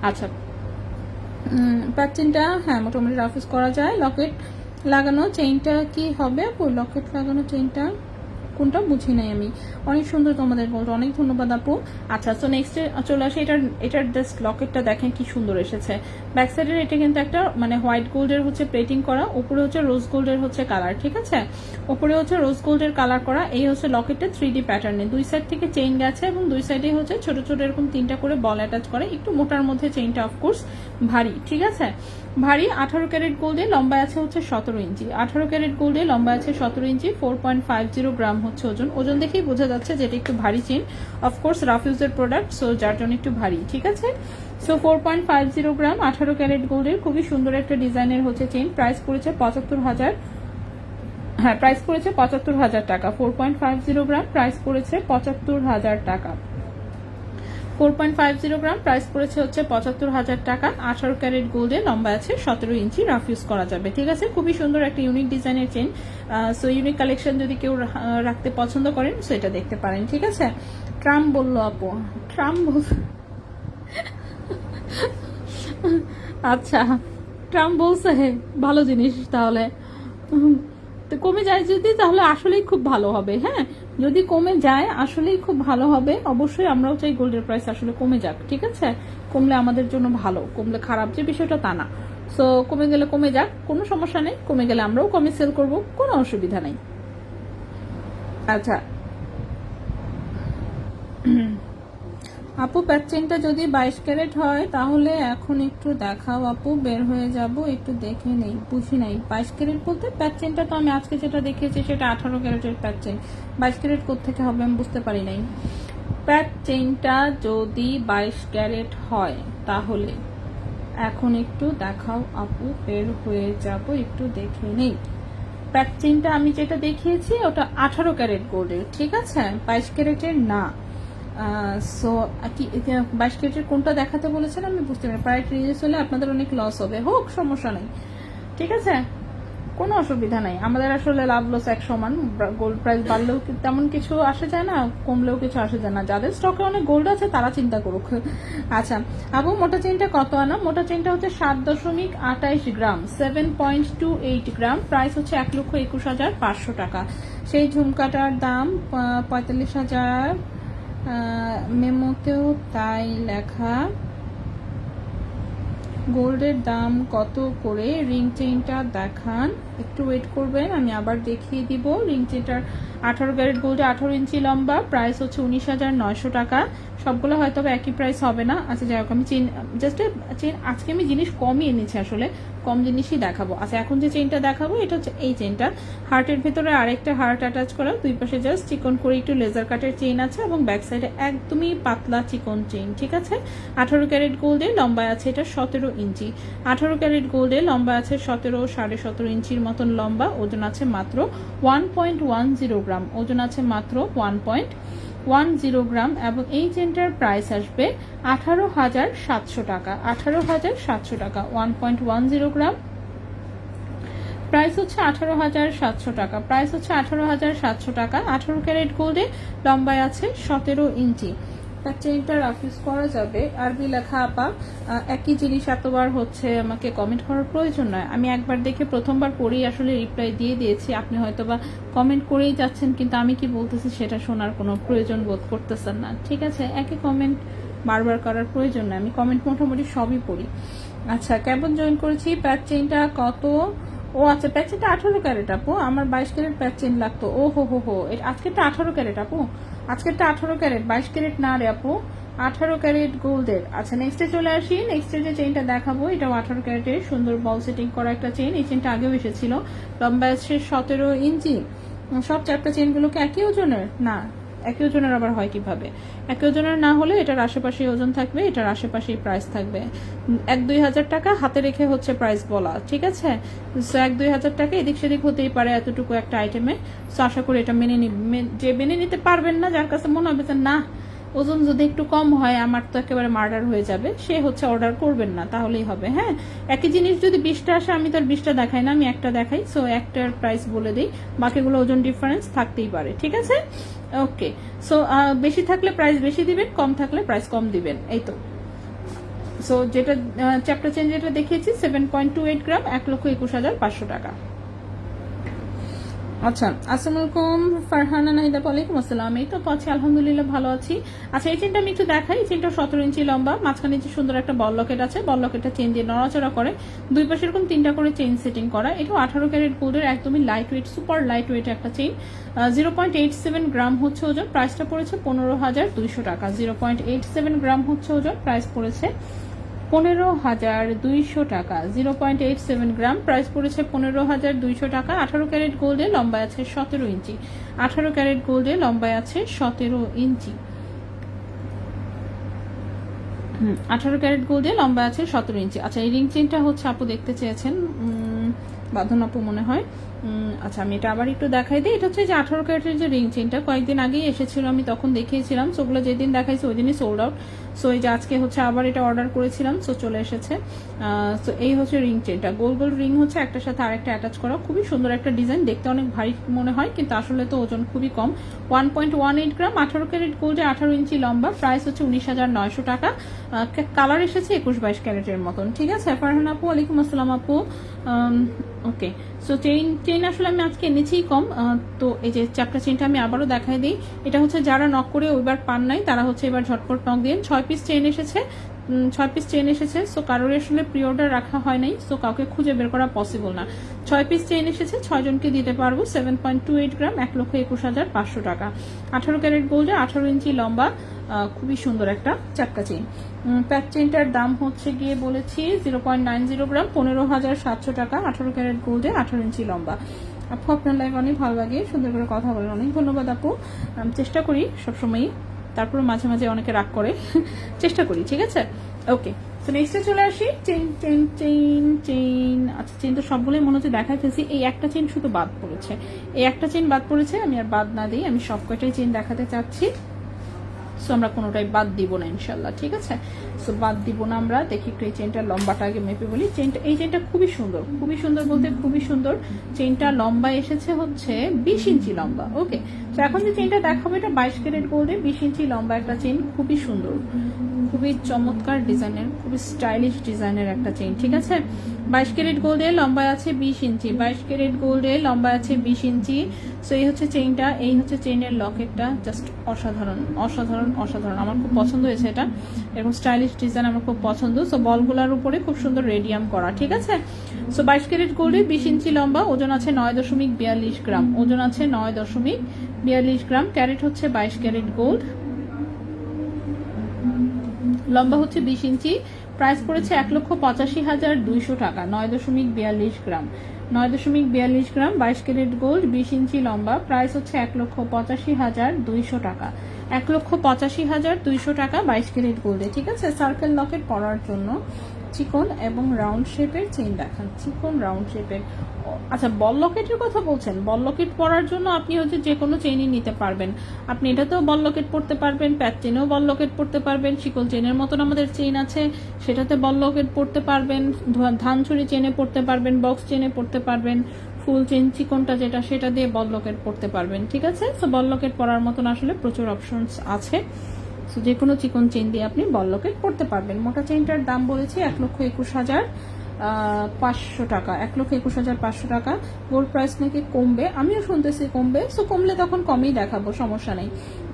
আচ্ছা, প্যাচিনটা হ্যাঁ মোটামুটি রাফিস করা যায়। লকেট লাগানো চেইনটা কি হবে আপু? লকেট লাগানো চেইনটা কোনটা বুঝি নাই আমি। অনেক সুন্দর তোমাদের গোল্ড, অনেক ধন্যবাদ আপু। আচ্ছা, তো নেক্সট চলে আসে এটার জাস্ট লকেটটা দেখেন কি সুন্দর এসেছে। ব্যাক সাইডের এটা কিন্তু একটা মানে হোয়াইট গোল্ডের হচ্ছে প্লেটিং করা, উপরে হচ্ছে রোজ গোল্ডের হচ্ছে কালার, ঠিক আছে। উপরে হচ্ছে রোজ গোল্ডের কালার করা। এই হচ্ছে লকেটটা 3D প্যাটার্নে, দুই সাইড থেকে চেইন গেছে এবং দুই সাইডে হচ্ছে ছোট ছোট এরকম 3টা করে বল অ্যাটাচ করে, একটু মোটার মধ্যে চেইনটা অফকোর্স ভারী, ঠিক আছে, ভারী। 18 ক্যারেট গোল্ডে লম্বা আছে হচ্ছে 17 ইঞ্চি, 18 ক্যারেট গোল্ডে লম্বা আছে 17 ইঞ্চি। 4.50 গ্রাম হচ্ছে ওজন। ওজন দেখেই বোঝা যাচ্ছে যে এটা একটু ভারী চেইন, অফকোর্স রাফিউজের প্রোডাক্ট, সো যার জন্য একটু ভারী, ঠিক আছে। সো 4.50 গ্রাম 18 ক্যারেট গোল্ডের খুবই সুন্দর একটা ডিজাইনের হচ্ছে চেইন। প্রাইস পড়েছে 75,000, হ্যাঁ প্রাইস পড়েছে 75,000 টাকা। 4.50 গ্রাম, প্রাইস পড়েছে 75,000 টাকা। 4.50 গ্রাম, প্রাইস পড়েছে হচ্ছে 75,000 টাকা। 18 ক্যারেট গোল্ডে লম্বা আছে 17 ইঞ্চি, রাফ ইউজ করা যাবে, ঠিক আছে। খুবই সুন্দর একটা ইউনিক ডিজাইনের চেন। সো ইউনিক কালেকশন যদি কেউ রাখতে পছন্দ করেন সো এটা দেখতে পারেন, ঠিক আছে। ট্রাম্প বললো আপু, ট্রাম্প বল আচ্ছা, ট্রাম্প বলছে ভালো জিনিস, তাহলে তো কমে যায় যদি তাহলে আসলেই খুব ভালো হবে। হ্যাঁ, যদি কমে যায় আসলেই খুব ভালো হবে। অবশ্যই আমরাও চাই গোল্ডের প্রাইস আসলে কমে যাক, ঠিক আছে। কমলে আমাদের জন্য ভালো, কমলে খারাপ যে বিষয়টা তা না। সো কমে গেলে কমে যাক, কোনো সমস্যা নেই। কমে গেলে আমরাও কমে সেল করব, কোনো অসুবিধা নেই। আচ্ছা আপু, প্যাচ চেনটা যদি 22 ক্যারেট হয় তাহলে এখন একটু দেখাও আপু, বের হয়ে যাব, একটু দেখে নেই, বুঝি নাই। 22 ক্যারেট বলতে প্যাচ চেনটা তো আমি আজকে যেটা দেখিয়েছি সেটা 18 ক্যারেটের প্যাচ চেন, 22 ক্যারেট কোত্থেকে হবে আমি বুঝতে পারি নাই। প্যাচ চেনটা যদি 22 ক্যারেট হয় তাহলে এখন একটু দেখাও আপু, বের হয়ে যাব, একটু দেখে নেই। প্যাচ চেনটা আমি যেটা দেখিয়েছি ওটা 18 ক্যারেট গোল্ডের, ঠিক আছে, 22 ক্যারেটের না। সো 22 ক্যারেটের কোনটা দেখাতে বলেছেন আমি বুঝতে পারি। প্রায় রিলিজ হলে আপনাদের অনেক লস হবে, হোক সমস্যা নেই, ঠিক আছে। কোনো অসুবিধা নাই, আমাদের আসলে লাভ লস এক সমান। গোল্ড প্রাইস বাড়লেও তেমন কিছু আসে যায় না, কমলেও কিছু আসে যায় না। যাদের স্টকে অনেক গোল্ড আছে তারা চিন্তা করুক। আচ্ছা আপু, মোটা চেনটা কত আনা? মোটা চেনটা হচ্ছে 7.28 গ্রাম, 7.28 গ্রাম, প্রাইস হচ্ছে 1,21,500 টাকা। সেই ঝুমকাটার দাম 45,000, মেমোতেও তাই লেখা। গোল্ডের দাম কত করে? রিং চেইনটা দেখান, একটু ওয়েট করবেন, আমি আবার দেখিয়ে দিব। রিং চেইনটার 18 ক্যারেট গোল্ডে 18 ইঞ্চি লম্বা, প্রাইস হচ্ছে 19,900 টাকা। সবগুলো হয়তো একই প্রাইস হবে না। আচ্ছা যাই হোক, আমি চেন জাস্ট চেন আজকে আমি জিনিস কমই এনেছি, আসলে কম জিনিসই দেখাবো। আচ্ছা এখন যে চেনটা দেখাবো এটা হচ্ছে এই চেনটা, হার্টের ভেতরে আরেকটা হার্ট অ্যাটাচ করা, দুই পাশে জাস্ট চিকন করে একটু লেজার কাটের চেইন আছে এবং ব্যাক সাইডে একদমই পাতলা চিকন চেইন, ঠিক আছে। 18 ক্যারেট গোল্ডে লম্বা আছে এটা 17 ইঞ্চি। 18 ক্যারেট গোল্ডে লম্বা আছে 17.5 ইঞ্চির মতন লম্বা, ওজন আছে মাত্র 1.10 গ্রাম, ওজন আছে মাত্র 1.10 গ্রাম। এবং এই চেনটার প্রাইস আসবে 18,700 টাকা, 18,700 টাকা। 1.10 গ্রাম, প্রাইস হচ্ছে 18,700 টাকা, প্রাইস হচ্ছে 18,700 টাকা। 18 ক্যারেট গোল্ডে লম্বায় আছে 17 ইঞ্চি। তার চেনটা রাফিউজ করা যাবে। আরবি লেখা আপা, একই জিনিস এতবার হচ্ছে আমাকে কমেন্ট করার প্রয়োজন নয়। আমি একবার দেখে প্রথমবার পড়েই আসলে রিপ্লাই দিয়ে দিয়েছি। আপনি হয়তো বা কমেন্ট করেই যাচ্ছেন, কিন্তু আমি কি বলতেছি সেটা শোনার কোনো প্রয়োজন বোধ করতেছেন না, ঠিক আছে। একই কমেন্ট বারবার করার প্রয়োজন নয়, আমি কমেন্ট মোটামুটি সবই পড়ি। আচ্ছা কেমন জয়েন করেছি? প্যাচ চেইনটা কত? ও আচ্ছা, প্যাচ চেইনটা 18 ক্যারেট আপু, আমার 22 ক্যারেট প্যাচ চেইন লাগতো। ও হো হো হো, আজকেরটা 18 ক্যারেট আপু, আজকেরটা 18 ক্যারেট, 22 ক্যারেট না রে আপু, 18 ক্যারেট গোল্ডের। আচ্ছা নেক্সটে চলে আসি। নেক্সটে যে চেইনটা দেখাবো এটাও 18 ক্যারেটের, সুন্দর বল সেটিং করা একটা চেইন। এই চেইনটা আগেও এসেছিল, লম্বা আছে 17 ইঞ্চি। সব চারটা চেইনগুলোকে একই ওজনের না, একই ওজনের আবার হয় কিভাবে? একই ওজনের না হলে এটার আশেপাশে ওজন থাকবে, এটার আশেপাশেই প্রাইস থাকবে। 1-2 হাজার টাকা হাতে রেখে হচ্ছে প্রাইস বলা, ঠিক আছে। সো 1-2 হাজার টাকা এদিক সেদিক হতেই পারে এতটুকু একটা আইটেমে। সো আশা করি এটা যে মেনে নিতে পারবেন না, যার কাছে মনে হবে যে না ওজন যদি একটু কম হয় আমার তো একেবারে মার্ডার হয়ে যাবে, সে হচ্ছে অর্ডার করবেন না, তাহলেই হবে। হ্যাঁ, একই জিনিস যদি 20টা আসে আমি তার 20টা দেখাই না, আমি একটা দেখাই। সো একটার প্রাইস বলে দিই, বাকিগুলো ওজন ডিফারেন্স থাকতেই পারে, ঠিক আছে। ওকে, সো বেশি থাকলে প্রাইস বেশি দিবেন, কম থাকলে প্রাইস কম দিবেন, এই তো। সো যেটা চ্যাপ্টার চেঞ্জ যেটা দেখিয়েছি 7.28 গ্রাম, 1,21,500 টাকা। আচ্ছা আসসালামু আলাইকুম ফারহানা নাহিদা, ওয়ালাইকুম আসসালাম। এই তো আছি আলহামদুলিল্লাহ, ভালো আছি। আচ্ছা এই চেনটা আমি একটু দেখাই। এই চেনটা 17 ইঞ্চি লম্বা, মাঝখানে যে সুন্দর একটা বল লকেট আছে, বল লকেটটা চেন দিয়ে নড়াচড়া করে, দুই পাশে এরকম 3টা করে চেইন সেটিং করা। এটাও 18 ক্যারেট গোল্ডের, একদমই light weight, super light weight একটা চেইন। 0.87 গ্রাম হচ্ছে ওজন, প্রাইসটা পড়েছে 15,200 টাকা। 0.87 গ্রাম হচ্ছে ওজন, প্রাইস পড়েছে 15,200 টাকা। 0.87 গ্রাম, প্রাইস পড়েছে 15,200 টাকা। 18 ক্যারেট গোল্ডে লম্বায় আছে 17 ইঞ্চি। 18 ক্যারেট গোল্ডে লম্বায় আছে 17 ইঞ্চি। 18 ক্যারেট গোল্ডে লম্বা আছে 17 ইঞ্চি। আচ্ছা এই রিং চেনটা হচ্ছে আপু দেখতে চেয়েছেন, বাঁধন আপু মনে হয়। আচ্ছা আমি এটা আবার একটু দেখাই দিই। এটা হচ্ছে যে 18 ক্যারেটের যে রিং চেনটা কয়েকদিন আগেই এসেছিল, আমি তখন দেখিয়েছিলাম। সোগুলো যেদিন দেখাইছি ওই দিনই সোল্ড আউট। সো এই যে আজকে হচ্ছে আবার এটা অর্ডার করেছিলাম, সো চলে এসেছে। সো এই হচ্ছে রিং চেনটা, গোল গোল রিং হচ্ছে একটার সাথে আরেকটা অ্যাটাচ করা, খুবই সুন্দর একটা ডিজাইন, দেখতে অনেক ভারী মনে হয় কিন্তু আসলে তো ওজন খুবই কম। 1.18 গ্রাম, 18 ক্যারেট গোল্ডে 18 ইঞ্চি লম্বা, প্রাইস হচ্ছে 19,900 টাকা। কালার এসেছে 21-22 ক্যারেটের মতন, ঠিক আছে। ফারহান আপু ওয়ালাইকুম আসসালাম আপু। ওকে, সো চেইন আসলে আমি আজকে এনেছি কম। তো এই যে চ্যাপ্টার চেইনটা আমি আবারও দেখাই দিই। এটা হচ্ছে যারা নক করে ওইবার পান নাই তারা হচ্ছে এবার ঝটপট নক দিন। 6 পিস চেইন এসেছে, 6 পিস চেইন এসেছে। সো কারোর আসলে প্রি অর্ডার রাখা হয় নাই, সো কাউকে খুঁজে বের করা পসিবল না। 6 পিস চেইন এসেছে, 6 জনকে দিতে পারবো। 7.28 গ্রাম, 1,21,500 টাকা। 18 ক্যারেট গোল্ডে 18 ইঞ্চি লম্বা, খুবই সুন্দর একটা চাক্কা চেইন। প্যাক চেইনটার দাম হচ্ছে গিয়ে বলেছি 0.90 গ্রাম, 15,700 টাকা। 18 ক্যারেট গোল্ডে 18 ইঞ্চি লম্বা। আপু আপনার লাইভ অনেক ভালো লাগে, সুন্দর করে কথা বলেন, অনেক ধন্যবাদ আপু। চেষ্টা করি সবসময়ই, তারপরে মাঝে মাঝে অনেকে রাগ করে, চেষ্টা করি, ঠিক আছে। ওকে, তো নেক্সটে চলে আসি। Chain chain chain chain. আচ্ছা চেইন তো সবগুলোই মনে হচ্ছে দেখাইতেছি, এই একটা চেইন শুধু বাদ পড়েছে, এই একটা চেইন বাদ পড়েছে, আমি আর বাদ না দিই, আমি সব কয়টাই চেইন দেখাতে চাচ্ছি। সো আমরা কোনোটাই বাদ দিব না ইনশাল্লাহ, ঠিক আছে। সো বাদ দিব না আমরা। দেখি একটু এই চেনটা লম্বাটা আগে মেপে বলি। এই চেনটা খুবই সুন্দর, খুবই সুন্দর বলতে খুবই সুন্দর। চেনটা লম্বা এসেছে হচ্ছে 20 ইঞ্চি লম্বা। ওকে, তো এখন যে চেনটা দেখাবো এটা 22 ক্যারেট গোল্ডে 20 ইঞ্চি লম্বা একটা চেন, খুবই সুন্দর, খুবই চমৎকার ডিজাইনের, খুবই স্টাইলিশ ডিজাইনের একটা চেন, ঠিক আছে। 22 ক্যারেট গোল্ডে লম্বা আছে 20 ইঞ্চি, 22 ক্যারেট গোল্ডে লম্বা আছে 20 ইঞ্চি। সো এই হচ্ছে চেইনটা, এই হচ্ছে চেইনের লকেটটা, জাস্ট অসাধারণ অসাধারণ অসাধারণ, আমার খুব পছন্দ হয়েছে এটা, এরকম স্টাইলিশ ডিজাইন আমার খুব পছন্দ। সো বলগুলার উপরে খুব সুন্দর রেডিয়াম করা, ঠিক আছে। সো 22 ক্যারেট গোল্ডে 20 ইঞ্চি লম্বা, ওজন আছে 9.42 গ্রাম, ওজন আছে 9.42 গ্রাম। ক্যারেট হচ্ছে 22 ক্যারেট গোল্ড, লম্বা হচ্ছে 20 ইঞ্চি। প্রাইস পড়েছে 1,85,200 টাকা, 9.42 গ্রাম, 9.42 গ্রাম, 22 ক্যারেট গোল্ড, 20 ইঞ্চি লম্বা। প্রাইস হচ্ছে 1,85,200 টাকা, 1,85,200 টাকা 22 ক্যারেট গোল্ডে, ঠিক আছে। সার্কেল লকেট পরার জন্য চিকন এবং রাউন্ড শেপের চেইন দেখান, চিকন রাউন্ড শেপের। আচ্ছা, বল লকেটের কথা বলছেন? বল লকেট পরার জন্য আপনি হচ্ছে যে কোনো চেইনই নিতে পারবেন। আপনি এটাতেও বল লকেট পরতে পারবেন, প্যাচ চেনেও বল লকেট পরতে পারবেন, শিকল চেনের মতন আমাদের চেইন আছে সেটাতে বল লকেট পরতে পারবেন, ধানছড়ি চেনে পরতে পারবেন, বক্স চেনে পরতে পারবেন, ফুল চেন চিকনটা যেটা সেটা দিয়ে বল লকেট পরতে পারবেন, ঠিক আছে। সো বল লকেট পরার মতন আসলে প্রচুর অপশনস আছে। সো যে কোনো চিকন চেইন দিয়ে আপনি বল লকেট পরতে পারবেন। মোটা চেইনটার দাম বলেছি 1,21,500 টাকা, 1,21,500 টাকা। গোল্ড প্রাইস নাকি কমবে, আমিও শুনতেছি কমবে। সো কমলে তখন কমই দেখাবো, সমস্যা নেই।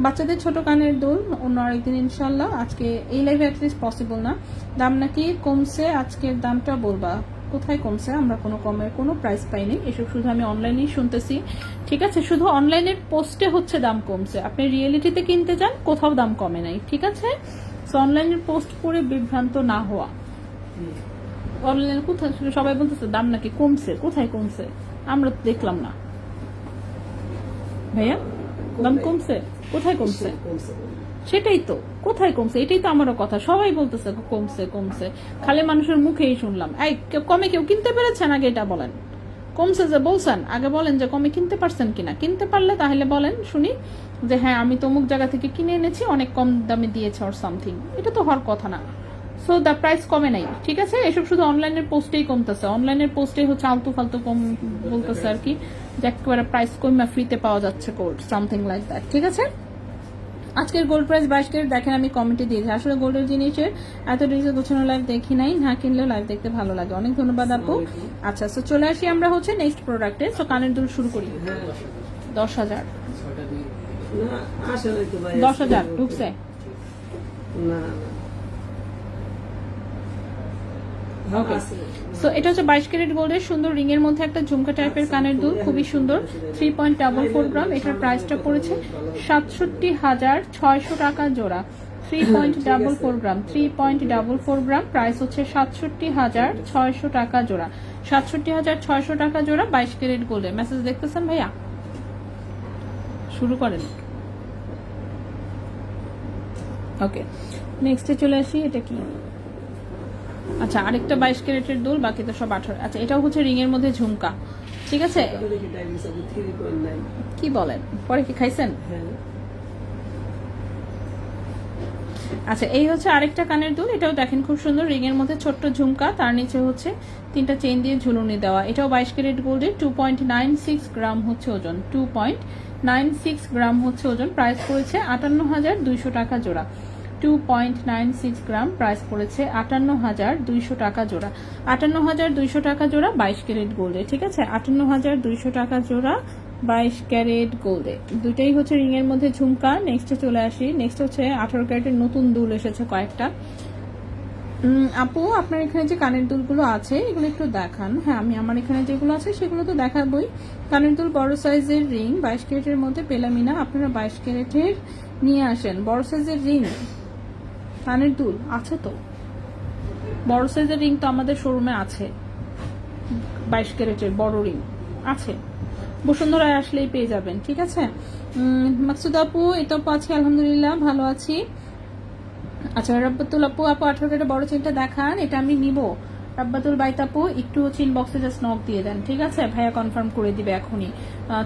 বাচ্চাদের ছোট কানের দুল অন্য আরেকদিন ইনশাল্লাহ, আজকে এই লাইভে অ্যাটলিস্ট পসিবল না। দাম নাকি কমছে, আজকের দামটা বলবা কোথায় কমছে? আমরা কোনো কমের কোনো প্রাইস পাইনি, এসব শুধু আমি অনলাইনেই শুনতেছি, ঠিক আছে। শুধু অনলাইনের পোস্টে হচ্ছে দাম কমছে, আপনি রিয়েলিটিতে কিনতে যান কোথাও দাম কমে নাই, ঠিক আছে। সো অনলাইনের পোস্ট করে বিভ্রান্ত না হওয়া। অনলাইনে কোথায় সবাই বলতেছে দাম নাকি কমছে, কোথায় কমছে? আমরা তো দেখলাম না ভাইয়া, দাম কমছে কোথায়? কমছে সেটাই তো, কোথায় কমছে? এটাই তো আমারও কথা, সবাই বলতেছে কমছে কমছে, খালি মানুষের মুখেই শুনলাম। এই কমে কেউ কিনতে পেরেছেন? আগে এটা বলেন। কমছে যে বলছেন আগে বলেন যে কমে কিনতে পারছেন কিনা, কিনতে পারলে তাহলে বলেন শুনি যে হ্যাঁ আমি তো অমুক জায়গা থেকে কিনে এনেছি, অনেক কম দামে দিয়েছে অর সামথিং। এটা তো হওয়ার কথা না। সো দ্য প্রাইস কমে নাই, ঠিক আছে। এসব শুধু অনলাইনের পোস্টেই কমতেছে, অনলাইনের পোস্টেই হচ্ছে আলতু ফালতু কম বলতেছে আর কি, যে একেবারে প্রাইস কমে ফ্রিতে পাওয়া যাচ্ছে গোল্ড, সামথিং লাইক দ্যাট, ঠিক আছে। আজকের গোল্ড প্রাইস 22 ক্যারেট দেখেন, আমি কমেন্টে দিয়েছি। আসলে গোল্ডের জিনিসের এত ডিটেলস গোছানো লাইভ দেখি নাই, না কিনলেও লাইভ দেখতে ভালো লাগে। অনেক ধন্যবাদ আপু। আচ্ছা, সো চলে আসি আমরা হচ্ছে নেক্সট প্রোডাক্টে। সো কানের দুল শুরু করি। 10,000 10,000 ঢুকছে না। ওকে, সো এটা হচ্ছে 22 ক্যারেট গোল্ডের সুন্দর রিং এর মধ্যে একটা ঝুমকা টাইপের কানের দুল, খুবই সুন্দর, 3.44 গ্রাম। এটার প্রাইসটা পড়েছে 67,600 টাকা জোড়া, 3.44 গ্রাম, 3.44 গ্রাম। প্রাইস হচ্ছে 67,600 টাকা জোড়া, 67,600 টাকা জোড়া 22 ক্যারেট গোল্ডের। মেসেজ দেখতেছেন ভাইয়া? শুরু করেন। ওকে, নেক্সটে চলে আসি। এটা কি? আচ্ছা, আরেকটা 22 ক্যারেটের দুল, বাকি তো সব 18। আচ্ছা, এটাও হচ্ছে রিং এর মধ্যে ঝুমকা, ঠিক আছে। কি বলেন? পরে কি খাইছেন? আচ্ছা, এই হচ্ছে আরেকটা কানের দুল, এটাও দেখেন খুব সুন্দর, রিং এর মধ্যে ছোট্ট ঝুমকা, তার নিচে হচ্ছে 3টা চেইন দিয়ে ঝুলুনি দেওয়া। এটাও 22 ক্যারেট গোল্ডের, 2.96 গ্রাম হচ্ছে ওজন, 2.96 গ্রাম হচ্ছে ওজন। প্রাইস পড়েছে 58,200 টাকা জোড়া, 2.96 গ্রাম। প্রাইস পড়েছে 58,200 টাকা জোড়া, 58,200 টাকা জোড়া 22 ক্যারেট গোল্ডে, ঠিক আছে। 58,200 টাকা জোড়া 22 ক্যারেট গোল্ডে, দুইটাই হচ্ছে রিং এর মধ্যে ঝুমকা। নেক্সটে চলে আসি। নেক্সট হচ্ছে 18 ক্যারেটের নতুন দুল এসেছে কয়েকটা। আপু, আপনার এখানে যে কানের দুলগুলো আছে এগুলো একটু দেখান। হ্যাঁ, আমি আমার এখানে যেগুলো আছে সেগুলো তো দেখাবই। কানের দুল বড় সাইজের রিং 22 ক্যারেটের মধ্যে পেলামই না, আপনারা 22 ক্যারেটের নিয়ে আসেন। বড় সাইজের রিং কানের দুল আছে তো, বড় সাইজের রিং তো আমাদের শোরুমে আছে, 22 ক্যারেটের বড় রিং আছে, বসুন্ধরায় আসলেই পেয়ে যাবেন, ঠিক আছে। মাকসুদ আপু, এটা আপু আছি আলহামদুলিল্লাহ, ভালো আছি। আচ্ছা, রাব্বাতুল আপু, 18 ক্যারেটের বড় চেনটা দেখান, এটা আমি নিব। রাব্বাতুল বাইত আপু, একটু হচ্ছে ইনবক্সে জাস্ট নক দিয়ে দেন, ঠিক আছে। ভাইয়া কনফার্ম করে দিবে এখনই।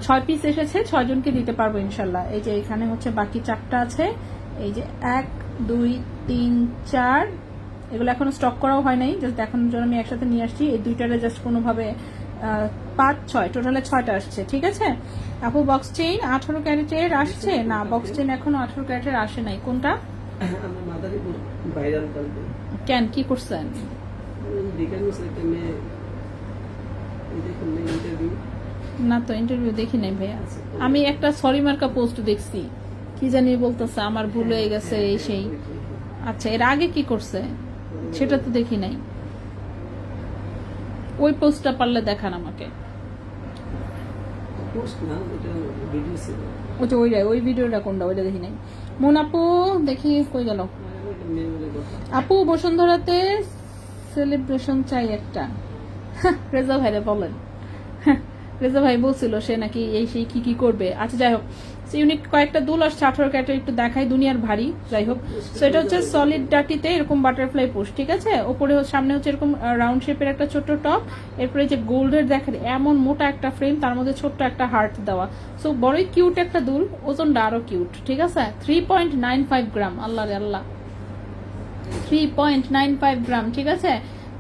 6 পিস এসেছে, 6 জনকে দিতে পারবো ইনশাল্লাহ। এই যে এখানে হচ্ছে বাকি 4টা আছে, এই যে 1 2 3 4, এগুলো এখনো স্টক করাও হয় নাই, জাস্ট দেখানোর জন্য আমি একসাথে নিয়ে আসছি। এই দুইটারে জাস্ট কোনোভাবে 5 6 টোটালে 6টা আসছে, ঠিক আছে। আপু বক্স চেইন 18 ক্যারেটের আসছে না? বক্স চেইন এখনো 18 ক্যারেটের আসে নাই। কোনটা? কেন, কি করছেন? না তো ইন্টারভিউ দেখি নাই ভাইয়া। আমি একটা সরি মার্কা পোস্ট দেখছি, কি জানি বলতেছে আমার ভুল হয়ে গেছে এই সেই। আচ্ছা, এর আগে কি করছে সেটা তো দেখি নাই। ওই পোস্টটা পারলে দেখান আমাকে। ওই ভিডিওটা কোনটা, ওইটা দেখি নাই। মন আপু দেখি কই গেল। আপু বসুন্ধরাতে সেলিব্রেশন চাই একটা। রেজা ভাইরে বলেন। রেজা ভাই বলছিল সে নাকি এই সেই কি কি করবে। আচ্ছা যাই হোক, ইউনিক কয়েকটা দুল আসছে 18 ক্যারেটের, একটু দেখাই, দুনিয়ার ভারী। যাই হোক, সো এটা হচ্ছে সলিড ডাটিতে এরকম বাটারফ্লাই পোস্ট, ঠিক আছে। ওপরে সামনে হচ্ছে এরকম রাউন্ড শেপের একটা ছোট্ট টপ, এরপরে যে গোল্ডের দেখেন এমন মোটা একটা ফ্রেম, তার মধ্যে ছোট্ট একটা হার্ট দেওয়া। সো বড়ই কিউট একটা দুল, ওজনটা আরো কিউট, ঠিক আছে। 3.95 গ্রাম, আল্লাহ রে আল্লাহ, 3.95 গ্রাম, ঠিক আছে।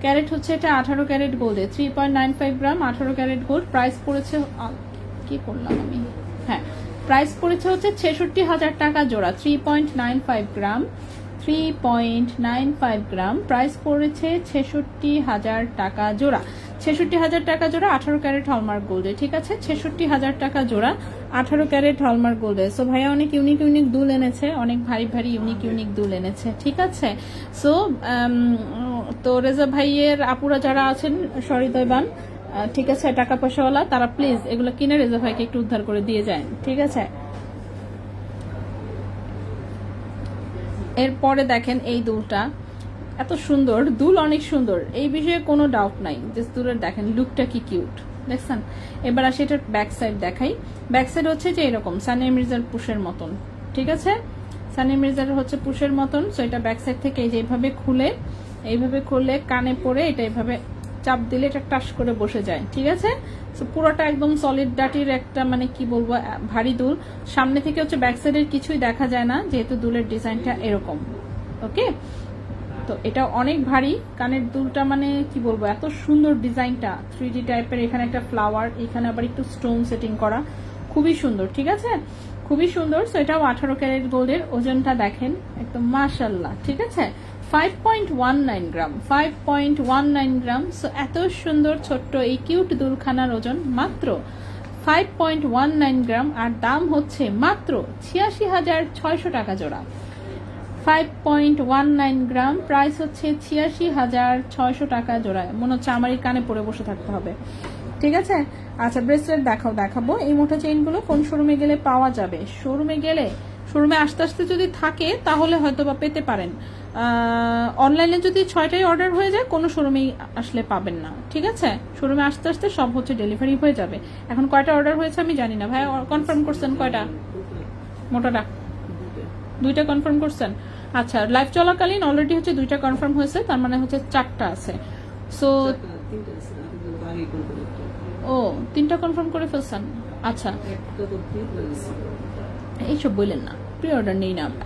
ক্যারেট হচ্ছে এটা 18 ক্যারেট গোল্ডে, 3.95 গ্রাম 18 ক্যারেট গোল্ড। প্রাইস পড়েছে, কি করলাম আমি, হ্যাঁ, প্রাইস পড়েছে হচ্ছে 66,000 টাকা জোড়া। 3.95 গ্রাম, 3.95 গ্রাম, প্রাইস পড়েছে 66,000 টাকা জোড়া। 66,000 টাকা জোড়া 18 ক্যারেট হলমার্ক গোল্ডে, ঠিক আছে। 66,000 টাকা জোড়া 18 ক্যারেট হলমার্ক গোল্ডে। সো ভাইয়া অনেক ইউনিক ইউনিক দুল এনেছে, অনেক ভারী ভারী ইউনিক ইউনিক দুল এনেছে, ঠিক আছে। সো তো রেজা ভাইয়ের আপুরা যারা আছেন সহৃদয়বান, ঠিক আছে, টাকা পয়সাওয়ালা, তারা প্লিজ এগুলো কিনে রেজা ভাইকে একটু উদ্ধার করে দিয়ে যায়, ঠিক আছে। এরপরে দেখেন এই দুলটা এত সুন্দর, দুল অনেক সুন্দর, এই বিষয়ে কোনো ডাউট নাই। যে দুলের দেখেন লুকটা কি কিউট, দেখছেন। এবার আসি এটার ব্যাক সাইড দেখাই। ব্যাক সাইড হচ্ছে যে এরকম সানিয়া মির্জার পুশের মতন, ঠিক আছে। সানিয়া মির্জার হচ্ছে পুশের মতন। সো এটা ব্যাক সাইড থেকে এই যে এইভাবে খুলে কানে পরে এটা এইভাবে চাপ দিলে এটা টাস করে বসে যায়, ঠিক আছে। সো পুরোটা একদম সলিড ডাটির একটা মানে কি বলবো ভারী দুল। সামনে থেকে হচ্ছে ব্যাক সাইডের কিছুই দেখা যায় না, যেহেতু দুলের ডিজাইনটা এরকম, ওকে। তো এটা অনেক ভারী কানের দুলটা, মানে কি বলবো এত সুন্দর ডিজাইনটা, 3D টাইপের। এখানে একটা ফ্লাওয়ার, এখানে আবার একটু স্টোন সেটিং করা, খুবই সুন্দর, ঠিক আছে, খুবই সুন্দর। সো এটাও 18 ক্যারেট গোল্ডের। ওজনটা দেখেন একদম মাশাআল্লাহ, ঠিক আছে। 5.19 গ্রাম, 5.19 গ্রাম। সো এত সুন্দর ছোট্ট এই কিউট দুলখানার ওজন মাত্র 5.19 গ্রাম, আর দাম হচ্ছে মাত্র 86,600 টাকা জোড়া। 5.19 গ্রাম, প্রাইস হচ্ছে 86,600 টাকা জোড়ায়। মনে হচ্ছে আমারই কানে পরে বসে থাকতে হবে, ঠিক আছে। আচ্ছা ব্রেসলেট দেখাবো। এই মোটা চেইনগুলো কোন শোরুমে গেলে পাওয়া যাবে? শোরুমে আস্তে আস্তে যদি থাকে তাহলে হয়তো বা পেতে পারেন। অনলাইনে যদি 6টাই অর্ডার হয়ে যায় কোনো শোরুমেই আসলে পাবেন না, ঠিক আছে। শোরুমে আস্তে আস্তে সব হচ্ছে ডেলিভারি হয়ে যাবে। এখন কয়টা অর্ডার হয়েছে আমি জানি না। ভাই কনফার্ম করছেন কয়টা? মোটাটা 2টা কনফার্ম করছেন। আচ্ছা, লাইভ চলাকালীন অলরেডি হচ্ছে 2টা কনফার্ম হয়েছে, তার মানে হচ্ছে 4টা আছে। সো ও 3টা কনফার্ম করে ফেলছেন। আচ্ছা, এইসব বললেন না, প্রি অর্ডার নেই না আমরা,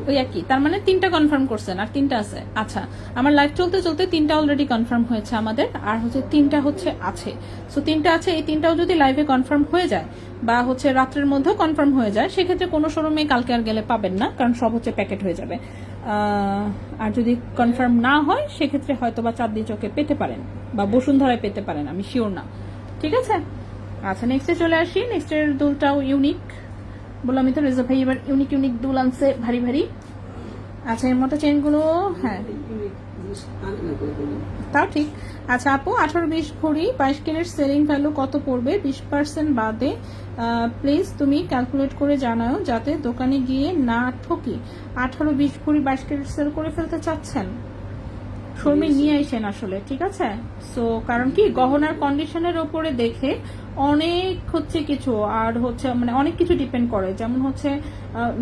ওই একই। তার মানে 3টা কনফার্ম করছেন আর 3টা আছে। আচ্ছা, আমার লাইভ চলতে 3টা অলরেডি কনফার্ম হয়েছে আমাদের, আর হচ্ছে 3টা হচ্ছে আছে। সো 3টা আছে, এই 3টাও যদি লাইভে কনফার্ম হয়ে যায় বা হচ্ছে রাত্রের মধ্যেও কনফার্ম হয়ে যায়, সেক্ষেত্রে কোনো শোরুমে কালকে আর গেলে পাবেন না, কারণ সব হচ্ছে প্যাকেট হয়ে যাবে। আর যদি কনফার্ম না হয় সেক্ষেত্রে হয়তো বা চাঁদনি চোখে পেতে পারেন বা বসুন্ধরায় পেতে পারেন, আমি শিওর না, ঠিক আছে। আচ্ছা, নেক্সটে চলে আসি। নেক্সটের দুলটাও ইউনিক, বললাম তো রেজা ভাই এবার ইউনিক দুল আনছে ভারী ভারী। আচ্ছা, এর মতো চেনগুলো, হ্যাঁ তাও ঠিক। আচ্ছা আপু, 18-20 ভরি 22 ক্যারেট সেলিং ভ্যালু কত পড়বে? 20% বাদে প্লিজ তুমি ক্যালকুলেট করে জানাও, যাতে দোকানে গিয়ে না ঠকি। 18-20 ভরি 22 ক্যারেট সেল করে ফেলতে চাচ্ছেন, শোরুমে নিয়ে আসেন আসলে, ঠিক আছে। সো কারণ কি গহনার কন্ডিশনের ওপরে দেখে অনেক হচ্ছে কিছু, আর হচ্ছে মানে অনেক কিছু ডিপেন্ড করে। যেমন হচ্ছে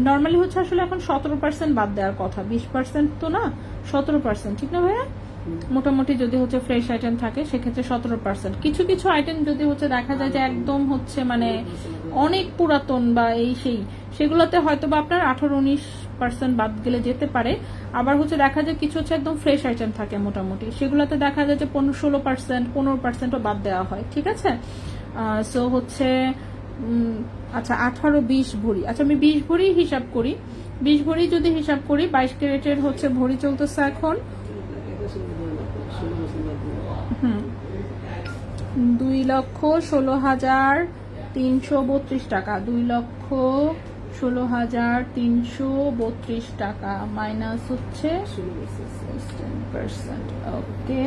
নর্মালি হচ্ছে আসলে এখন 17% বাদ দেওয়ার কথা, 20% তো না, 17%, ঠিক না ভাইয়া? মোটামুটি যদি হচ্ছে ফ্রেশ আইটেম থাকে সেক্ষেত্রে 17%। কিছু কিছু আইটেম যদি হচ্ছে দেখা যায় যে একদম হচ্ছে মানে অনেক পুরাতন বা এই সেই, সেগুলোতে হয়তো বা আপনার 18-19 1% বাদ গেলে যেতে পারে। আবার হচ্ছে দেখা যায় কিছু হচ্ছে একদম ফ্রেশ আইটেম থাকে মোটামুটি, সেগুলোতে দেখা যায় যে 16%, 15%ও বাদ দেওয়া হয়, ঠিক আছে। সো হচ্ছে আচ্ছা 18-20 ভরি, আচ্ছা আমি 20 ভরি হিসাব করি। 20 ভরি যদি হিসাব করি, 22 ক্যারেটের হচ্ছে ভরি চলতেছে এখন 2,16,332 টাকা। 2,16,332 টাকা মাইনাস হচ্ছে 10%, ওকে,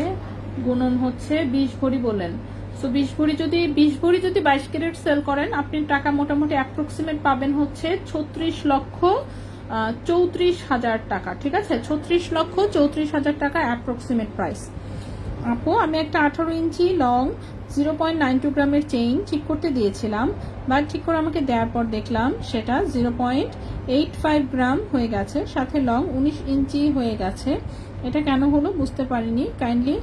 গুণন হচ্ছে 20 ভরি বলেন। সো 20 ভরি যদি 22 ক্যারেট সেল করেন, আপনি টাকা মোটামুটি অ্যাপ্রক্সিমেট পাবেন হচ্ছে 36,34,000 টাকা, ঠিক আছে। 36,34,000 টাকা অ্যাপ্রক্সিমেট প্রাইস। আপু আমি একটা 18 ইঞ্চি লং 0.92 গ্রামের চেইন ঠিক করতে দিয়েছিলাম, বাট ঠিক করে আমাকে দেওয়ার পর দেখলাম সেটা 0.85 গ্রাম হয়ে গেছে, সাথে লং 19 ইঞ্চি হয়ে গেছে। এটা কেন হলো বুঝতে পারিনি, কাইন্ডলি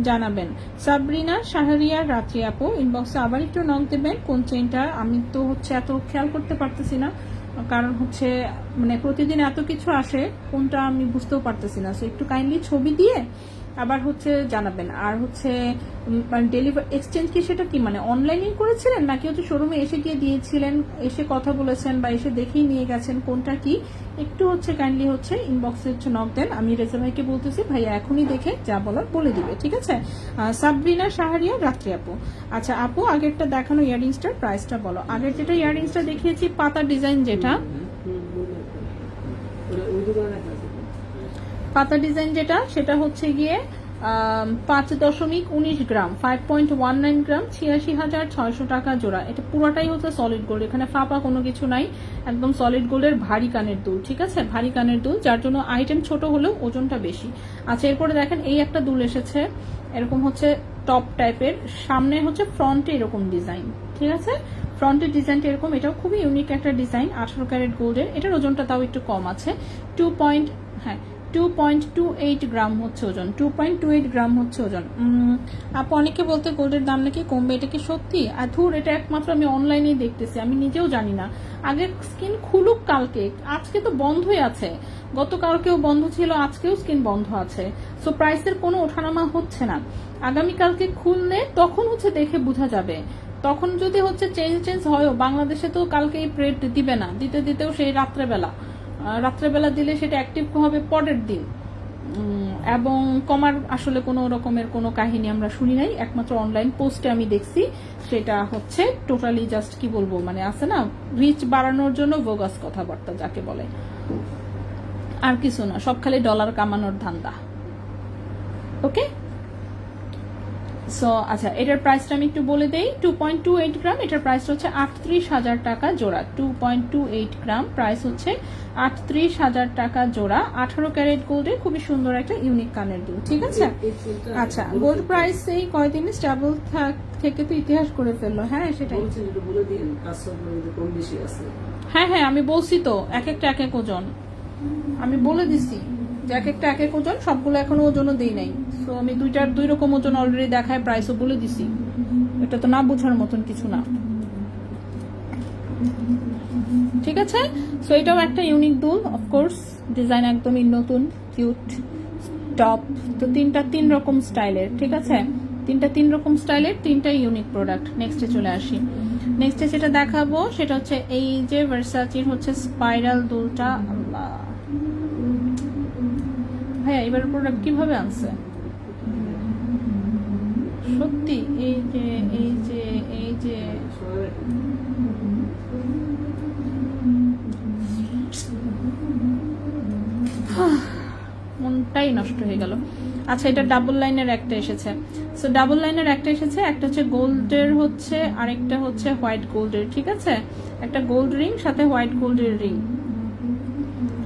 জানাবেন। সাবরিনা শাহরিয়ার রাত্রি আপু, ইনবক্সে আবার একটু নক দেবেন কোন চেইনটা। আমি তো হচ্ছে এত খেয়াল করতে পারতেছি না, কারণ হচ্ছে মানে প্রতিদিন এত কিছু আসে, কোনটা আমি বুঝতেও পারতেছি না। সো একটু কাইন্ডলি ছবি দিয়ে আবার হচ্ছে জানাবেন। আর হচ্ছে মানে ডেলিভারি এক্সচেঞ্জ কি, সেটা কি মানে অনলাইনেই করেছিলেন নাকি হচ্ছে শোরুমে এসে গিয়ে দিয়েছিলেন, এসে কথা বলেছেন বা এসে দেখেই নিয়ে গেছেন, কোনটা কি একটু হচ্ছে কাইন্ডলি হচ্ছে ইনবক্সে হচ্ছে নক দেন। আমি রেজা ভাইকে বলতেছি, ভাইয়া এখনই দেখে যা বলার বলে দিবে, ঠিক আছে। সাবরিনা শাহরিয়া রাত্রি আপু, আচ্ছা আপু আগেরটা দেখানো ইয়াররিংসটার প্রাইসটা বলো। আগের যেটা ইয়াররিংসটা দেখিয়েছি পাতা ডিজাইন, যেটা পাতা ডিজাইন যেটা, সেটা হচ্ছে গিয়ে 5.19 গ্রাম, 5.19 গ্রাম, 86,600 টাকা জোড়া। এটা পুরোটাই হচ্ছে সলিড গোল্ড, এখানে ফাঁপা কোনো কিছু নাই, একদম সলিড গোল্ডের ভারী কানের দুল, ঠিক আছে, ভারী কানের দুল, যার জন্য আইটেম ছোট হলেও ওজনটা বেশি। আচ্ছা এরপরে দেখেন এই একটা দুল এসেছে, এরকম হচ্ছে টপ টাইপের, সামনে হচ্ছে ফ্রন্টে এরকম ডিজাইন, ঠিক আছে, ফ্রন্টের ডিজাইনটা এরকম, এটাও খুবই ইউনিক একটা ডিজাইন, 18 ক্যারেট গোল্ডের। এটার ওজনটা তাও একটু কম আছে, 2.28 গ্রাম হচ্ছে ওজন, 2.28 গ্রাম হচ্ছে ওজন। আপু অনেকে বলতে গোল্ডের দাম নাকি কমবে, এটা কি সত্যি? আর ধুর, এটা একমাত্র আমি অনলাইনেই দেখতেছি, আমি নিজেও জানি না। আগে স্কিন খুলুক কালকে, আজকে তো বন্ধই আছে, গতকালকেও বন্ধ ছিল, আজকেও স্কিন বন্ধ আছে। সো প্রাইসের কোনো ওঠানামা হচ্ছে না, আগামীকালকে খুললে তখন হচ্ছে দেখে বোঝা যাবে। তখন যদি হচ্ছে চেঞ্জ হয়ও, বাংলাদেশে তো কালকে এই রেট দিবে না, দিতেও সেই রাত্রেবেলা দিলে সেটা অ্যাক্টিভ হবে পরের দিন, এবং কমার আসলে কোনো রকমের কোনো কাহিনী আমরা শুনি নাই, একমাত্র অনলাইন পোস্টে আমি দেখছি। সেটা হচ্ছে টোটালি জাস্ট কি বলবো, মানে আছে না রিচ বাড়ানোর জন্য বোগাস কথাবার্তা যাকে বলে, আর কিছু না, সব খালি ডলার কামানোর ধান্দা। ওকে, সো আচ্ছা এটার প্রাইসটা আমি একটু বলে দেই। 2.28 গ্রাম, এটার প্রাইস হচ্ছে 38,000 টাকা জোড়া। 2.28 গ্রাম, প্রাইস হচ্ছে 38,000 টাকা জোড়া। 18 ক্যারেট গোল্ডের খুবই সুন্দর একটা ইউনিক কানের দুল, ঠিক আছে। আচ্ছা গোল্ড প্রাইস এই কয়দিন স্টেবল থেকে তো ইতিহাস করে ফেললো। হ্যাঁ সেটাই, হ্যাঁ আমি বলছি তো, এক একটা এক এক ওজন, আমি বলে দিছি যে এক একটা এক এক ওজন, সবগুলো এখনো ওজনও দিই নাই। সো আমি দুই রকম ওজন অলরেডি দেখায় প্রাইসও বলে দিছি, এটা তো না বোঝার মতন কিছু না, ঠিক আছে। সো এটাও একটা ইউনিক দুল, অফকোর্স ডিজাইন একদমই নতুন, কিউট টপ। তো তিন রকম স্টাইলের, ঠিক আছে, তিন রকম স্টাইলের, তিনটাই ইউনিক প্রোডাক্ট। নেক্সটে চলে আসি। নেক্সটে যেটা দেখাবো সেটা হচ্ছে এই যে ভার্সাচির হচ্ছে স্পাইরাল দুলটা। ভাইয়া এবার প্রোডাক্ট কিভাবে আনছে সত্যি, এই যে মনটাই নষ্ট হয়ে গেল। আচ্ছা এটা ডাবল লাইনের একটা এসেছে, সো ডাবল লাইনের একটা এসেছে, একটা হচ্ছে গোল্ডের হচ্ছে, আরেকটা হচ্ছে হোয়াইট গোল্ডের, ঠিক আছে, একটা গোল্ড রিং সাথে হোয়াইট গোল্ডের রিং।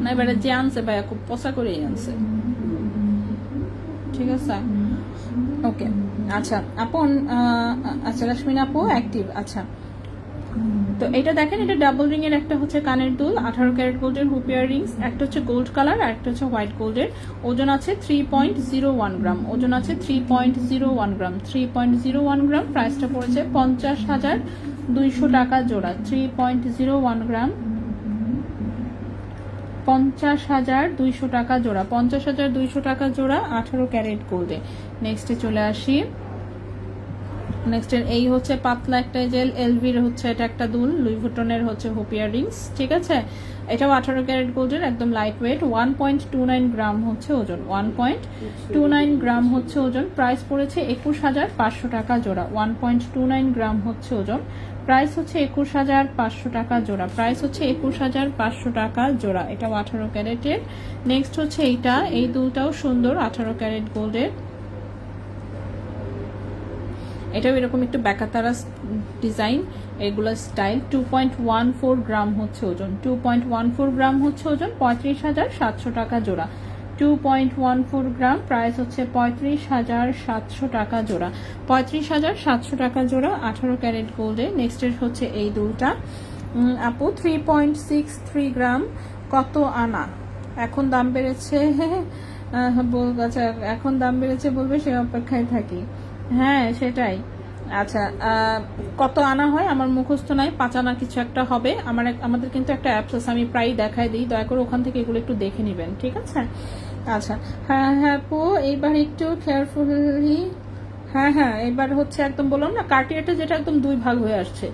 না এবারে যে আনছে ভাইয়া খুব পচা করেই আনছে, ঠিক আছে। ওকে আচ্ছা আপন, আচ্ছা লক্ষ্মী আপু অ্যাক্টিভ। আচ্ছা তো এটা দেখেন, এটা ডাবল রিং এর একটা হচ্ছে কানের দুল, 18 ক্যারেট গোল্ডের হুপিয়ার রিংস, একটা হচ্ছে গোল্ড কালার আর একটা হচ্ছে হোয়াইট গোল্ডের। ওজন আছে 3.01 গ্রাম, ওজন আছে 3.01 গ্রাম, 3.01 গ্রাম। প্রাইসটা পড়েছে 50,200 টাকা জোড়া। 3.01 গ্রাম, 50,200 টাকা জোড়া, 50,200 টাকা জোড়া 18 ক্যারেট গোল্ডে। নেক্সটে চলে আসি। নেক্সটের এই হচ্ছে পাতলা একটা জেল এলভির হচ্ছে এটা একটা দুল, লুই ভুটনের হচ্ছে হুপ ইয়াররিংস, ঠিক আছে। এটাও 18 ক্যারেট গোল্ডের, একদম লাইট ওয়েট, 1.29 গ্রাম হচ্ছে ওজন, 1.29 গ্রাম হচ্ছে ওজন। প্রাইস পড়েছে 21,500 টাকা জোড়া, 1.29 গ্রাম হচ্ছে ওজন। প্রাইস হচ্ছে 21,500 টাকা জোড়া, প্রাইস হচ্ছে 21,500 টাকা জোড়া। এটাও 18 ক্যারেটের। নেক্সট হচ্ছে এইটা, এই দুলটাও সুন্দর, 18 ক্যারেট গোল্ডের। এটাও এরকম একটু ব্যাকাতারা ডিজাইন, এগুলো স্টাইল। 2.14 গ্রাম হচ্ছে ওজন, 2.14 গ্রাম হচ্ছে ওজন, 35,700 টাকা জোড়া, 2.14 গ্রাম। প্রাইস হচ্ছে 35,700 টাকা জোড়া, 35,700 টাকা জোড়া 18 ক্যারেট গোল্ডে। নেক্সটের হচ্ছে এই দুলটা আপু, 3.63 গ্রাম, কত আনা? এখন দাম বেড়েছে বলবো, আচ্ছা এখন দাম বেড়েছে বলবে, সে অপেক্ষায় থাকি। হ্যাঁ সেটাই। আচ্ছা কত আনা হয় আমার মুখস্থ নাই, 5 আনা কিছু একটা হবে। আমাদের কিন্তু একটা অ্যাপস আছে, আমি প্রায় দেখাই দিই, দয়া করে ওখান থেকে এগুলো একটু দেখে নেবেন, ঠিক আছে। আচ্ছা হ্যাঁ হ্যাঁ আপু, এইবার একটু কেয়ারফুলি। হ্যাঁ হ্যাঁ, এবার হচ্ছে একদম বললাম না, কার্টিয়ারটা যেটা একদম 2 ভাগ হয়ে আসছে,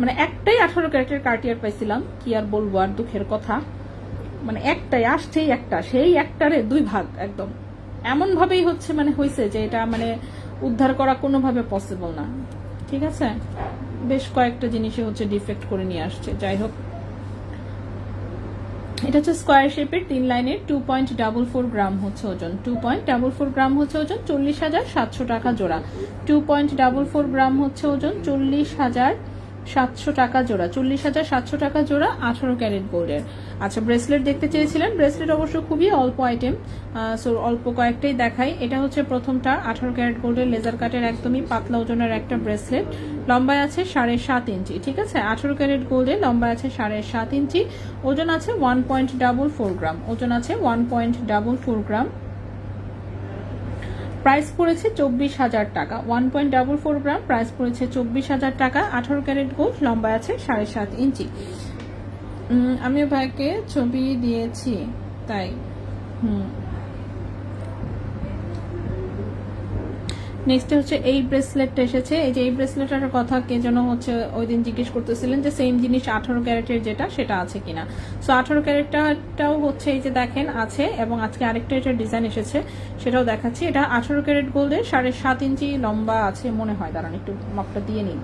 মানে একটাই 18 ক্যারেটের কার্টিয়ার পাইছিলাম, কি আর বলবো, আর দুঃখের কথা, মানে একটাই আসছেই একটা, সেই একটারে 2 ভাগ একদম এমন ভাবেই হচ্ছে, মানে হয়েছে যে এটা মানে উদ্ধার করা কোনোভাবে পসিবল না, ঠিক আছে। বেশ কয়েকটা জিনিসে হচ্ছে ডিফেক্ট করে নিয়ে আসছে, যাই হোক। এটা হচ্ছে স্কোয়ার শেপের 3 লাইনের, 2.44 গ্রাম হচ্ছে ওজন, 2.44 গ্রাম হচ্ছে ওজন, 40,700 টাকা জোড়া, 2.44 গ্রাম হচ্ছে ওজন, 40,700 টাকা জোড়া, 40,700 টাকা জোড়া 18 ক্যারেট গোল্ডের। আচ্ছা ব্রেসলেট দেখতে চেয়েছিলেন, ব্রেসলেট অবশ্য খুবই অল্প আইটেম, সো অল্প কয়েকটাই দেখাই। এটা হচ্ছে প্রথমটা, 18 ক্যারেট গোল্ডের লেজার কাটের একদমই পাতলা ওজনের একটা ব্রেসলেট, লম্বায় আছে 7.5 ইঞ্চি, ঠিক আছে। 18 ক্যারেট গোল্ডের, লম্বায় আছে 7.5 ইঞ্চি, ওজন আছে 1.44 গ্রাম, ওজন আছে 1.44 গ্রাম। প্রাইস পড়েছে 24,000 টাকা, 1.44 গ্রাম, প্রাইস পড়েছে 24,000 টাকা। 18 ক্যারেট গোল্ড, লম্বা আছে 7.5 ইঞ্চি। আমিও ভাইকে ছবি দিয়েছি তাই। নেক্সট হচ্ছে এই ব্রেসলেটটা এসেছে, এই যে এই ব্রেসলেটটার কথা কে যেন হচ্ছে ওই দিন জিজ্ঞেস করতেছিলেন যে সেম জিনিস 18 ক্যারেটের যেটা সেটা আছে কিনা। সো 18 ক্যারেটটাও হচ্ছে এই যে দেখেন আছে, এবং আজকে আরেকটা এটার ডিজাইন এসেছে সেটাও দেখাচ্ছি। এটা 18 ক্যারেট গোল্ডের, 7.5 ইঞ্চি লম্বা আছে মনে হয়, দাঁড়ান একটু মাপটা দিয়ে নিন।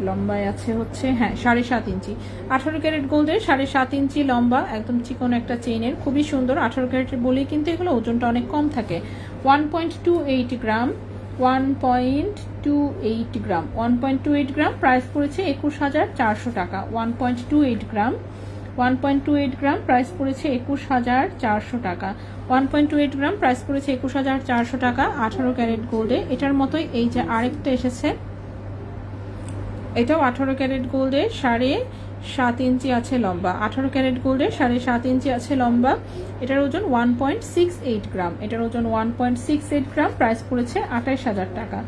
লম্বায় আছে হচ্ছে হ্যাঁ 7.5 ইঞ্চি, 18 ক্যারেট গোল্ডের 7.5 ইঞ্চি লম্বা, একদম চিকন একটা চেইনের, খুবই সুন্দর। 18 ক্যারেটের বলেই কিন্তু এগুলো ওজনটা অনেক কম থাকে। 1.28 গ্রাম, 1.28 গ্রাম, 1.28 গ্রাম। প্রাইস পড়েছে 21,400 টাকা, 1.28 গ্রাম, 1.28 গ্রাম। প্রাইস পড়েছে 21,400 টাকা, 1.28 গ্রাম। প্রাইস পড়েছে 21,400 টাকা 18 ক্যারেট গোল্ডে। এটার মতোই এই যে আরেকটা এসেছে, এটাও 18 ক্যারেট গোল্ডের, 7.5 ইঞ্চি আছে লম্বা, 18 ক্যারেট গোল্ডের 7.5 ইঞ্চি আছে লম্বা। এটার ওজন 1.68 গ্রাম, এটার ওজন 1.68 গ্রাম। প্রাইস পড়েছে 28,000 টাকা,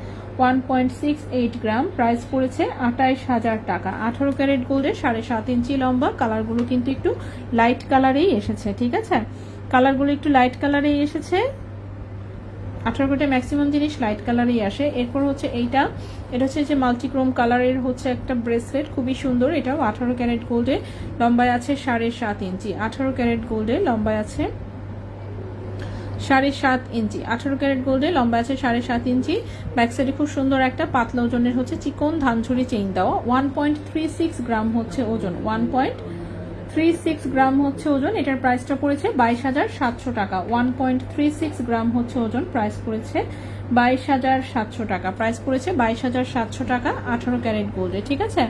1.68 গ্রাম। প্রাইস পড়েছে 28,000 টাকা। 18 ক্যারেট গোল্ডের 7.5 ইঞ্চি লম্বা। কালারগুলো কিন্তু একটু লাইট কালারেই এসেছে, ঠিক আছে, কালারগুলো একটু লাইট কালারেই এসেছে। 18 ক্যারেটে ম্যাক্সিমাম জিনিস লাইট কালারেই আসে। এরপর হচ্ছে এইটা, এটা হচ্ছে যে মাল্টিক্রোম কালারের হচ্ছে একটা ব্রেসলেট, খুবই সুন্দর। এটাও 18 ক্যারেট গোল্ডে, লম্বায় আছে 7.5 ইঞ্চি, 18 ক্যারেট গোল্ডে লম্বায় আছে 7.5 ইঞ্চি, 18 ক্যারেট গোল্ডে লম্বা আছে 7.5 ইঞ্চি। ব্যাক সাইডে খুব সুন্দর একটা পাতলা ওজনের হচ্ছে চিকন ধানঝুরি চেইন দেওয়া। 1.36 গ্রাম হচ্ছে ওজন, 1.36 গ্রাম হচ্ছে ওজন। এটার প্রাইসটা পড়েছে 22,700 টাকা, 1.36 গ্রাম হচ্ছে ওজন। প্রাইস পড়েছে 22,700 টাকা, প্রাইস পড়েছে 22,700 টাকা 18 ক্যারেট গোল্ডে, ঠিক আছে।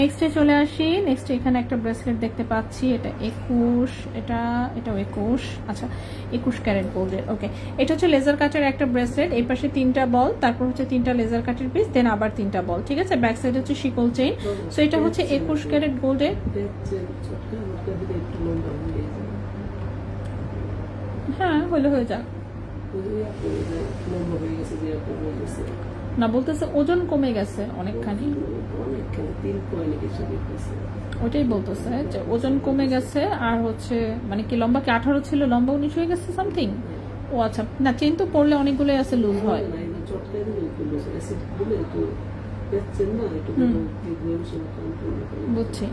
নেক্সটে চলে আসি। নেক্সটে এখানে একটা ব্রেসলেট দেখতে পাচ্ছি, এটা 21, এটাও 21, আচ্ছা 21 ক্যারেট গোল্ডের। ওকে, এটা হচ্ছে লেজার কাটের একটা ব্রেসলেট, এই পাশে 3টা বল, তারপর হচ্ছে 3টা লেজার কাটের পিস, দেন আবার 3টা বল, ঠিক আছে। ব্যাক সাইড হচ্ছে শিকল চেইন। সো এটা হচ্ছে 21 ক্যারেট গোল্ডের। হ্যাঁ হলে হয়ে যাক, লম্বা হয়ে গেছে যে আপু বলতেছে না, বলতেছে ওজন কমে গেছে অনেকখানি, অনেকখানি 3 পয়েন্ট কিছু দেখতেছে। ওইটাই বলতেছে যে ওজন কমে গেছে। আর হচ্ছে মানে কি লম্বা কি 18 ছিল, লম্বা 19 হয়ে গেছে সামথিং। ও আচ্ছা, না চেন তো পড়লে অনেকগুলোই আছে লুজ হয়। না এটা চটকাই দিলে একটু লুজ অ্যাসিড দিলে একটু পেচ্ছেন না একটু বুঝছি।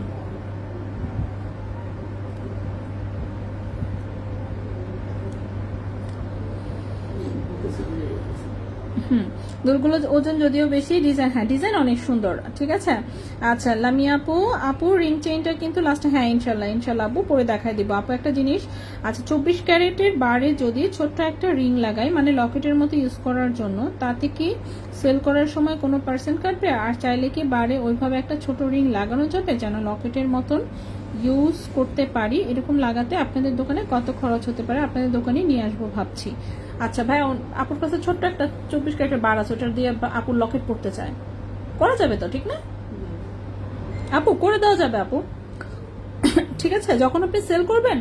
দুলগুলো ওজন যদিও বেশি, ডিজাইন হ্যাঁ ডিজাইন অনেক সুন্দর, ঠিক আছে। আচ্ছা লামিয়া আপু, আপুর রিং চেইনটা কিন্তু লাস্টে হ্যাঁ ইনশাল্লাহ ইনশাল্লাহ আপু পরে দেখাই দিব। আপু একটা জিনিস, আচ্ছা 24 ক্যারেটের বারে যদি ছোট্ট একটা রিং লাগাই মানে লকেটের মতো ইউজ করার জন্য, তাতে কি সেল করার সময় কোনো পার্সেন্ট কাটবে? আর চাইলে কি বারে ওইভাবে একটা ছোট রিং লাগানো যাবে যেন লকেটের মতন ইউজ করতে পারি? এরকম লাগাতে আপনাদের দোকানে কত খরচ হতে পারে? আপনাদের দোকানে নিয়ে আসবো ভাবছি। আচ্ছা ভাই, আপুর কাছে ছোট্ট একটা 24 ক্যারেটের বার আছে, ওটা দিয়ে আপুর লকেট পড়তে চায়, করা যাবে তো? ঠিক না আপু? করে দেওয়া যাবে আপু, ঠিক আছে। যখন আপনি সেল করবেন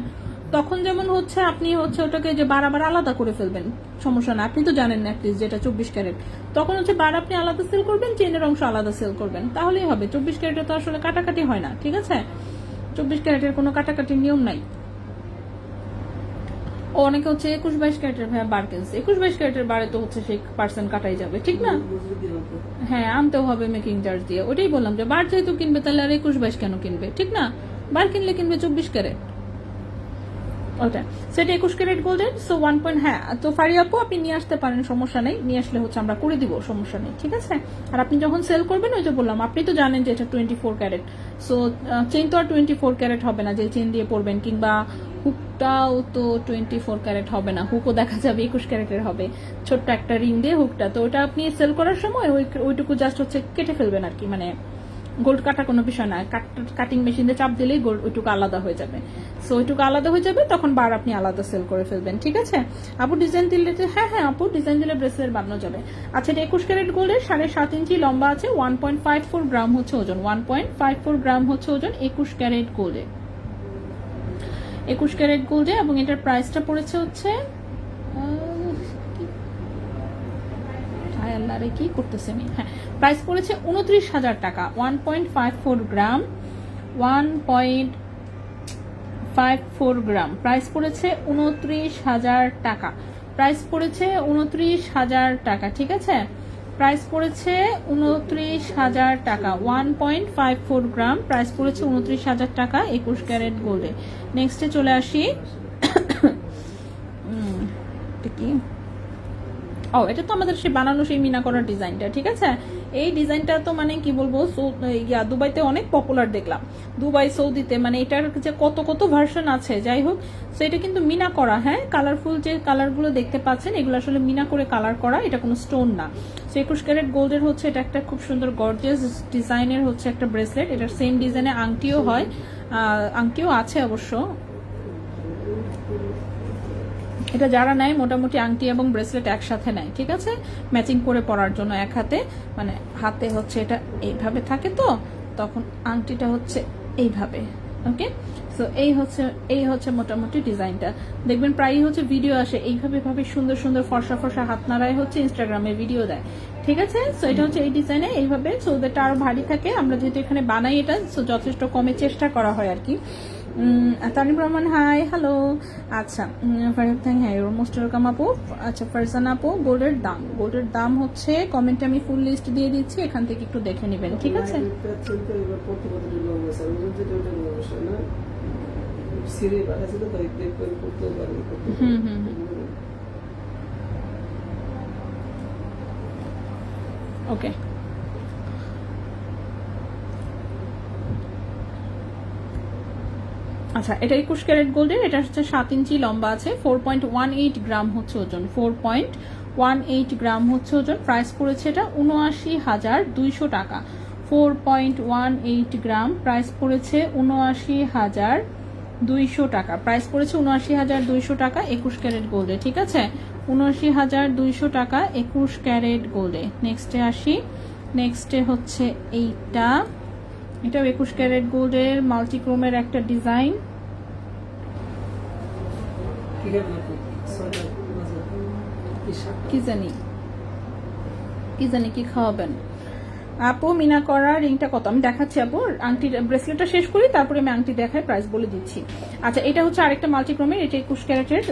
তখন যেমন হচ্ছে আপনি হচ্ছে ওটাকে যে বারবার আলাদা করে ফেলবেন, সমস্যা না। আপনি তো জানেন না অ্যাটলিস্ট যেটা 24 ক্যারেট, তখন হচ্ছে বার আপনি আলাদা সেল করবেন, চেনের অংশ আলাদা সেল করবেন, তাহলেই হবে। 24 ক্যারেটে তো আসলে কাটাকাটি হয় না, ঠিক আছে। 24 ক্যারেটের কোনো কাটাকাটির নিয়ম নাই। অনেকে হচ্ছে 21-22 ক্যারেটের ভাইয়া বার কিনছে, 21-22 ক্যারেটের বারে তো হচ্ছে সেই পার্সেন্ট কাটাই যাবে, ঠিক না? হ্যাঁ আনতেও হবে মেকিং চার্জ দিয়ে। ওটাই বললাম যে বার যেহেতু কিনবে তাহলে আর 21-22 কেন কিনবে, ঠিক না? বার কিনলে কিনবে 24 ক্যারেট, ওটা সেটা 21 ক্যারেট গোল্ডেন। সো 1 পয়েন্ট, হ্যাঁ তো ফারিয়া আপু আপনি নিয়ে আসতে পারেন, সমস্যা নেই, নিয়ে আসলে হচ্ছে আমরা করে দিব, সমস্যা নেই, ঠিক আছে। আর আপনি যখন সেল করবেন ওই যে বললাম, আপনি তো জানেন যে এটা 24 ক্যারেট, সো চেইন তো আর 24 ক্যারেট হবে না যে চেইন দিয়ে পরবেন, কিংবা হুকটাও তো 24 ক্যারেট হবে না, হুকও দেখা যাবে 21 ক্যারেটের হবে, ছোট্ট একটা রিং দিয়ে হুকটা। তো ওটা আপনি সেল করার সময় ওইটুকু জাস্ট হচ্ছে কেটে ফেলবেন আর কি, মানে গোল্ড কাটা কোনো বিষয় না, কাটিং মেশিন দিয়ে চাপ দিলেই গোল্ড ওইটুকু আলাদা হয়ে যাবে। সো ওইটুকু আলাদা হয়ে যাবে, তখন বার আপনি আলাদা সেল করে ফেলবেন, ঠিক আছে। আপু ডিজাইন দিলে, হ্যাঁ হ্যাঁ আপু ডিজাইন দিলে ব্রেসলেট বানানো যাবে। আচ্ছা এটা 21 ক্যারেট গোল্ডের 7.5 ইঞ্চি লম্বা আছে, 1.54 গ্রাম হচ্ছে ওজন, 1.54 গ্রাম হচ্ছে ওজন 21 ক্যারেট গোল্ডে, 21 ক্যারেট গোল্ডে। এবং এটার প্রাইসটা পড়েছে হচ্ছে আল্লাহ রে কি করতেছে আমি, হ্যাঁ প্রাইস পড়েছে 29,000 টাকা, 1.54 গ্রাম, 1.54 গ্রাম, প্রাইস পড়েছে 29,000 টাকা, প্রাইস পড়েছে 29,000 টাকা, ঠিক আছে। প্রাইস পড়েছে 29,000 টাকা, 1.54 গ্রাম, প্রাইস পড়েছে 29,000 টাকা 21 ক্যারেট গোল্ডে। নেক্সটে চলে আসি, কি ও এটা তো আমাদের সেই বানানো সেই মিনা করার ডিজাইনটা, ঠিক আছে। এই ডিজাইনটা তো মানে কি বলবো, দুবাইতে অনেক পপুলার দেখলাম, দুবাই সৌদিতে, মানে এটার যে কত কত ভার্সন আছে, যাই হোক। সো এটা কিন্তু মিনা করা, হ্যাঁ কালারফুল যে কালারগুলো দেখতে পাচ্ছেন এগুলো আসলে মিনা করে কালার করা, এটা কোনো স্টোন না। সো 21 ক্যারেট গোল্ডের হচ্ছে এটা একটা খুব সুন্দর গর্জিয়াস ডিজাইনের হচ্ছে একটা ব্রেসলেট, এটার সেম ডিজাইনে আংটিও হয়, আংটিও আছে অবশ্য। এটা যারা নেয় মোটামুটি আংটি এবং ব্রেসলেট একসাথে নেয়, ঠিক আছে, ম্যাচিং করে পরার জন্য এক হাতে, মানে হাতে হচ্ছে এটা এইভাবে থাকে, তো তখন আংটিটা হচ্ছে এইভাবে, ওকে। সো এই হচ্ছে মোটামুটি ডিজাইনটা। দেখবেন প্রায়ই হচ্ছে ভিডিও আসে এইভাবে ভাবে সুন্দর সুন্দর ফর্সা ফর্সা হাত নাড়ায় হচ্ছে ইনস্টাগ্রামে ভিডিও দেয়, ঠিক আছে। সো এটা হচ্ছে এই ডিজাইনে এইভাবে, সো এটা আরো ভারী থাকে। আমরা যেহেতু এখানে বানাই এটা, সো যথেষ্ট কমে চেষ্টা করা হয় আর কি। Tanim Rahman hi hello. আচ্ছা ফারিদ থ্যাং, হ্যাঁ ইউর মোস্ট ওয়েলকাম আপু। আচ্ছা ফারজানা আপু, গোল্ডের দাম হচ্ছে কমেন্টে আমি ফুল লিস্ট দিয়ে দিচ্ছি, এখান থেকে একটু দেখে নেবেন, ঠিক আছে। ওকে আচ্ছা এটা 21 ক্যারেট গোল্ডের, এটা হচ্ছে 7 ইঞ্চি লম্বা আছে, 4.18 গ্রাম হচ্ছে ওজন, 4.18 গ্রাম হচ্ছে ওজন। প্রাইস পড়েছে এটা 79,200 টাকা, 4.18 গ্রাম, প্রাইস পড়েছে 79,200 টাকা, প্রাইস পড়েছে 79,200 টাকা 21 ক্যারেট গোল্ডে, ঠিক আছে। 79,200 টাকা 21 ক্যারেট গোল্ডে। নেক্সটে আসি, নেক্সটে হচ্ছে এইটা, এটাও 21 ক্যারেট গোল্ডের মাল্টিক্রোমের একটা ডিজাইন। কি জানি কি খাওয়াবেন আপু? মিনা করা রিংটা কত? আমি দেখাচ্ছি আপু, আংটি ব্রেসলেটটা শেষ করি, তারপরে আমি আংটি দেখাই, প্রাইস বলে দিচ্ছি। আচ্ছা, এটা হচ্ছে আরেকটা মাল্টিক্রোমের, এটা 21 ক্যারেটের,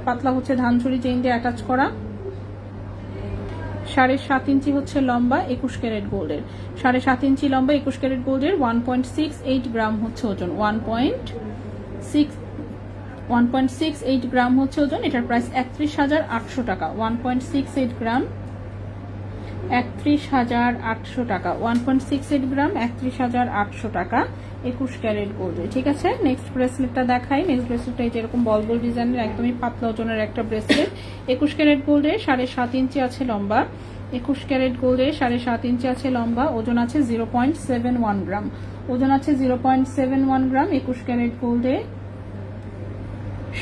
পাতলা হচ্ছে ধানছড়ি চেইন দিয়ে অ্যাটাচ করা, 7.5 ইঞ্চি হচ্ছে লম্বা, 21 ক্যারেট গোল্ডের, 7.5 ইঞ্চি লম্বা, 21 ক্যারেট গোল্ডের, 1.68 গ্রাম হচ্ছে ওজন, 1.68 গ্রাম হচ্ছে ওজন। এটার প্রাইস 31,800 টাকা, 1.68 গ্রাম 31,800 টাকা, 1.68 গ্রাম 31,800 টাকা, 21 ক্যারেট গোল্ডের। ঠিক আছে, নেক্সট ব্রেসলেটটা দেখাই। নেক্সট ব্রেসলেটটা এই যেরকম বল বল ডিজাইনের একদমই পাতলা ওজনের একটা ব্রেসলেট, 21 ক্যারেট গোল্ডের, 7.5 ইঞ্চি আছে লম্বা, 21 ক্যারেট গোল্ডের, 7.5 ইঞ্চি আছে লম্বা, ওজন আছে 0.71 গ্রাম, ওজন আছে 0.71 গ্রাম, 21 ক্যারেট গোল্ডে,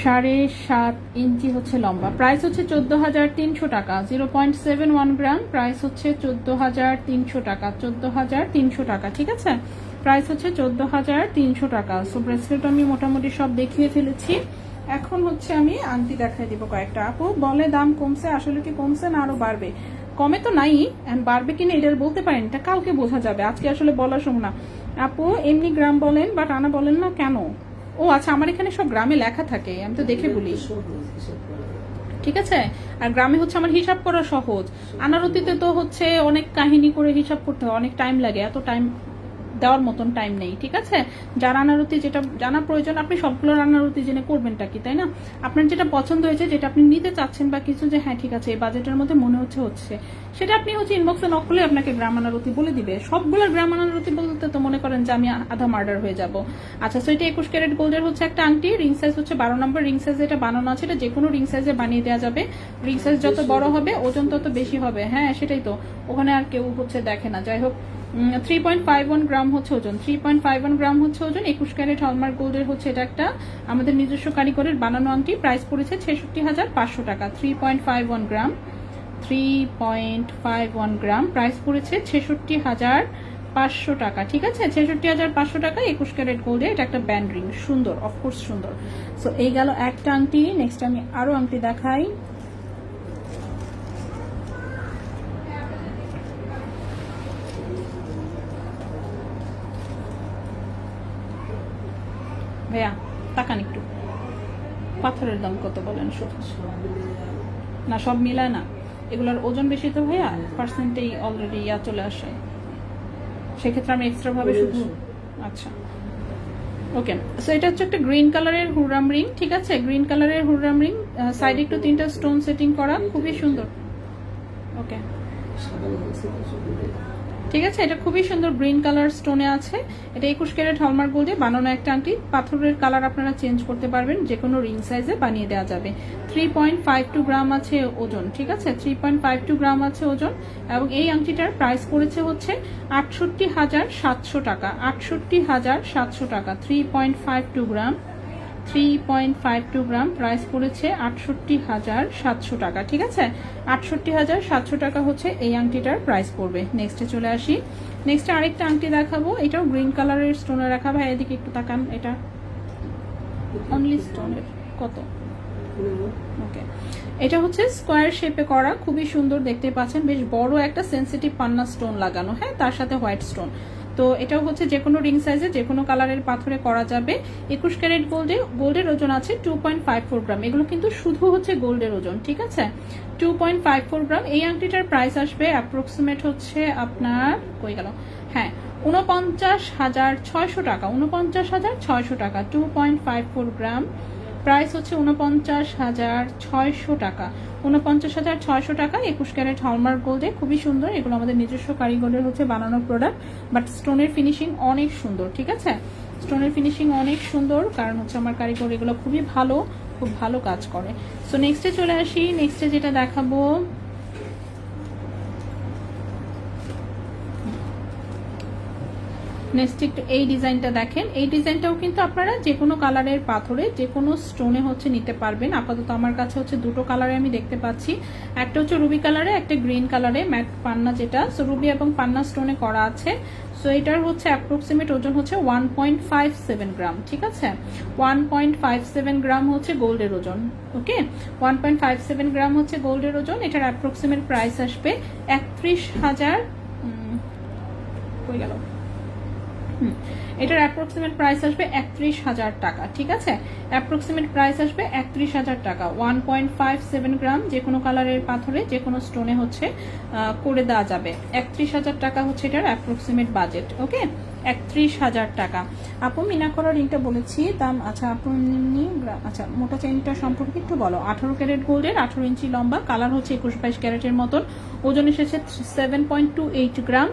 7.5 ইঞ্চি হচ্ছে লম্বা। প্রাইস হচ্ছে 14,300 টাকা, 0.71 গ্রাম, প্রাইস হচ্ছে 14,300 টাকা, 14,300 টাকা। ঠিক আছে, প্রাইস হচ্ছে 14,300 টাকা। সো ব্রেসলেট আমি মোটামুটি সব দেখিয়ে ফেলেছি, এখন হচ্ছে আমি আংটি দেখাই দিব কয়েকটা। আপু বলে দাম কমছে, আসলে কি কমছে না আরো বাড়বে? কমে তো নাই, বাড়বে কিনা এটা বলতে পারেন, এটা কালকে বোঝা যাবে, আজকে আসলে বলার সময় না। আপু এমনি গ্রাম বলেন, বাট আনা বলেন না কেন? ও আচ্ছা, আমার এখানে সব গ্রামে লেখা থাকে, আমি তো দেখে বলি। ঠিক আছে, আর গ্রামে হচ্ছে আমার হিসাব করা সহজ, আনারতিতে তো হচ্ছে অনেক কাহিনী করে হিসাব করতে হয়, অনেক টাইম লাগে, এত টাইম দেওয়ার মতন টাইম নেই। ঠিক আছে, যার আনারতি যেটা জানা প্রয়োজন, আপনি সবগুলো আনারতি জেনে করবেনটা কি, তাই না? আপনার যেটা পছন্দ হয়েছে, যেটা আপনি নিতে চাচ্ছেন বা কিছু, যে হ্যাঁ ঠিক আছে এই বাজেটের মধ্যে মনে হচ্ছে সেটা আপনি হচ্ছে ইনবক্সে নক করলে আপনাকে গ্রাম আনারতি বলে দিবে। সবগুলো গ্রাম আনারতি বলতে তো মনে করেন যে আমি আধা মার্ডার হয়ে যাব। আচ্ছা, সো এটা 21 ক্যারেট গোল্ডের হচ্ছে একটা আংটি, রিং সাইজ হচ্ছে 12 নম্বর, রিং সাইজ এটা বানানো আছে, এটা যে কোনো রিং সাইজে বানিয়ে দেওয়া যাবে, রিং সাইজ যত বড় হবে ওজন তত বেশি হবে। হ্যাঁ সেটাই তো, ওখানে আর কেউ হচ্ছে দেখে না। যাই হোক, 3.51 গ্রাম হচ্ছে ওজন, 3.51 গ্রাম হচ্ছে ওজন, 21 ক্যারেট হলমার্ক গোল্ডের হচ্ছে এটা একটা আমাদের নিজস্ব কারিগরের বানানো আংটি, প্রাইস পড়েছে 66,500 টাকা, 3.51 গ্রাম, 3.51 গ্রাম, প্রাইস পড়েছে 66,500 টাকা। ঠিক আছে, 66,500 টাকা, 21 ক্যারেট গোল্ডে, এটা একটা ব্যান্ড রিং, সুন্দর, অফকোর্স সুন্দর। সো এই গেল একটা আংটি, নেক্সট আমি আরো আংটি দেখাই। ভাইয়া তাকান একটু, পাথরের দাম কত বলেন? শুধু না, সব মিলায় না, এগুলোর ওজন বেশি তো ভাইয়া, পার্সেন্টেই অলরেডি চলে আসে, সেক্ষেত্রে আমি এক্সট্রা ভাবে শুধু। আচ্ছা ওকে, সো এটা হচ্ছে একটা গ্রিন কালারের হুররাম রিং। ঠিক আছে, গ্রিন কালারের হুররাম রিং, সাইডে একটু 3টা স্টোন সেটিং করা, খুবই সুন্দর। ওকে ঠিক আছে, এটা খুবই সুন্দর গ্রিন কালার স্টোনে আছে, এটা 21 ক্যারেট হলমার্ক গোল্ডে বানানো একটা আংটি, পাথরের কালার আপনারা চেঞ্জ করতে পারবেন, যে কোনো রিং সাইজে বানিয়ে দেওয়া যাবে। 3.52 গ্রাম আছে ওজন। ঠিক আছে, 3.52 গ্রাম আছে ওজন, এবং এই আংটিটার প্রাইস পড়েছে হচ্ছে 68,700 টাকা, 68,700 টাকা, 3.52 গ্রাম, 3.52 গ্রাম, প্রাইস পড়েছে 68,700 টাকা। ঠিক আছে, 68,700 টাকা হচ্ছে এই আংটিটার প্রাইস পড়বে। নেক্সটে চলে আসি, নেক্সটে আরেকটা আংটি দেখাবো, এটাও গ্রিন কালারের স্টোনে রাখা। ভাই এদিকে একটু তাকান, এটা অনলি স্টোনের কত? ওকে, এটা হচ্ছে স্কোয়ার শেপে করা, খুবই সুন্দর দেখতে পাচ্ছেন, বেশ বড় একটা সেন্সিটিভ পান্না স্টোন লাগানো, হ্যাঁ তার সাথে হোয়াইট স্টোন। তো এটাও হচ্ছে যে কোনো রিং সাইজে যে কোনো কালারের পাথরে করা যাবে। 21 ক্যারেট গোল্ডের ওজন আছে 2.54 গ্রাম, এগুলো কিন্তু শুধু হচ্ছে গোল্ডের ওজন। ঠিক আছে, 2.54 গ্রাম। এই আংটিটার প্রাইস আসবে অ্যাপ্রক্সিমেট হচ্ছে আপনার, কই গেল, হ্যাঁ 49,600 টাকা, 49,600 টাকা, 2.54 গ্রাম, প্রাইস হচ্ছে 49,600 টাকা, 49,600 টাকা, 21 ক্যারেট হলমার্ক গোল্ডে, খুবই সুন্দর। এগুলো আমাদের নিজস্ব কারিগরের হচ্ছে বানানো প্রোডাক্ট, বাট স্টোনের ফিনিশিং অনেক সুন্দর। ঠিক আছে, স্টোনের ফিনিশিং অনেক সুন্দর, কারণ হচ্ছে আমার কারিগর এগুলো খুবই ভালো, খুব ভালো কাজ করে। সো নেক্সটে চলে আসি, নেক্সটে যেটা দেখাবো, নেক্সট একটু এই ডিজাইনটা দেখেন, এই ডিজাইনটাও কিন্তু আপনারা যে কোনো কালারের পাথরে যে কোনো স্টোনে হচ্ছে নিতে পারবেন। আপাতত আমার কাছে হচ্ছে দুটো কালারে আমি দেখতে পাচ্ছি, একটা হচ্ছে রুবি কালারে, একটা গ্রিন কালারে, ম্যাট পান্না যেটা। সো রুবি এবং পান্না স্টোনে করা আছে। সো এটার হচ্ছে অ্যাপ্রক্সিমেট ওজন হচ্ছে 1.57 গ্রাম, ঠিক আছে? 1.57 গ্রাম হচ্ছে গোল্ডের ওজন। ওকে, 1.57 গ্রাম হচ্ছে গোল্ডের ওজন। এটার অ্যাপ্রক্সিমেট প্রাইস আসবে 31,000। কই গেল? এটার অ্যাপ্রক্সিমেট প্রাইস আসবে 31,000 টাকা, ঠিক আছে? অ্যাপ্রক্সিমেট প্রাইস আসবে 31,000 টাকা। 1.57 গ্রাম যে কোনো কালারের পাথরে যে কোনো স্টোনে হচ্ছে করে দেওয়া যাবে। 31,000 টাকা হচ্ছে এটার অ্যাপ্রক্সিমেট বাজেট। ওকে, 31,000 টাকা। আপু মিনা করার রিংটা বলেছি দাম। আচ্ছা আপু এমনি আচ্ছা মোটা চেইনটা সম্পর্কে একটু বলো। 18 ক্যারেট গোল্ডের, 18 ইঞ্চি লম্বা, কালার হচ্ছে 21-22 ক্যারেটের মতন, ওজন এসেছে 7.28 গ্রাম।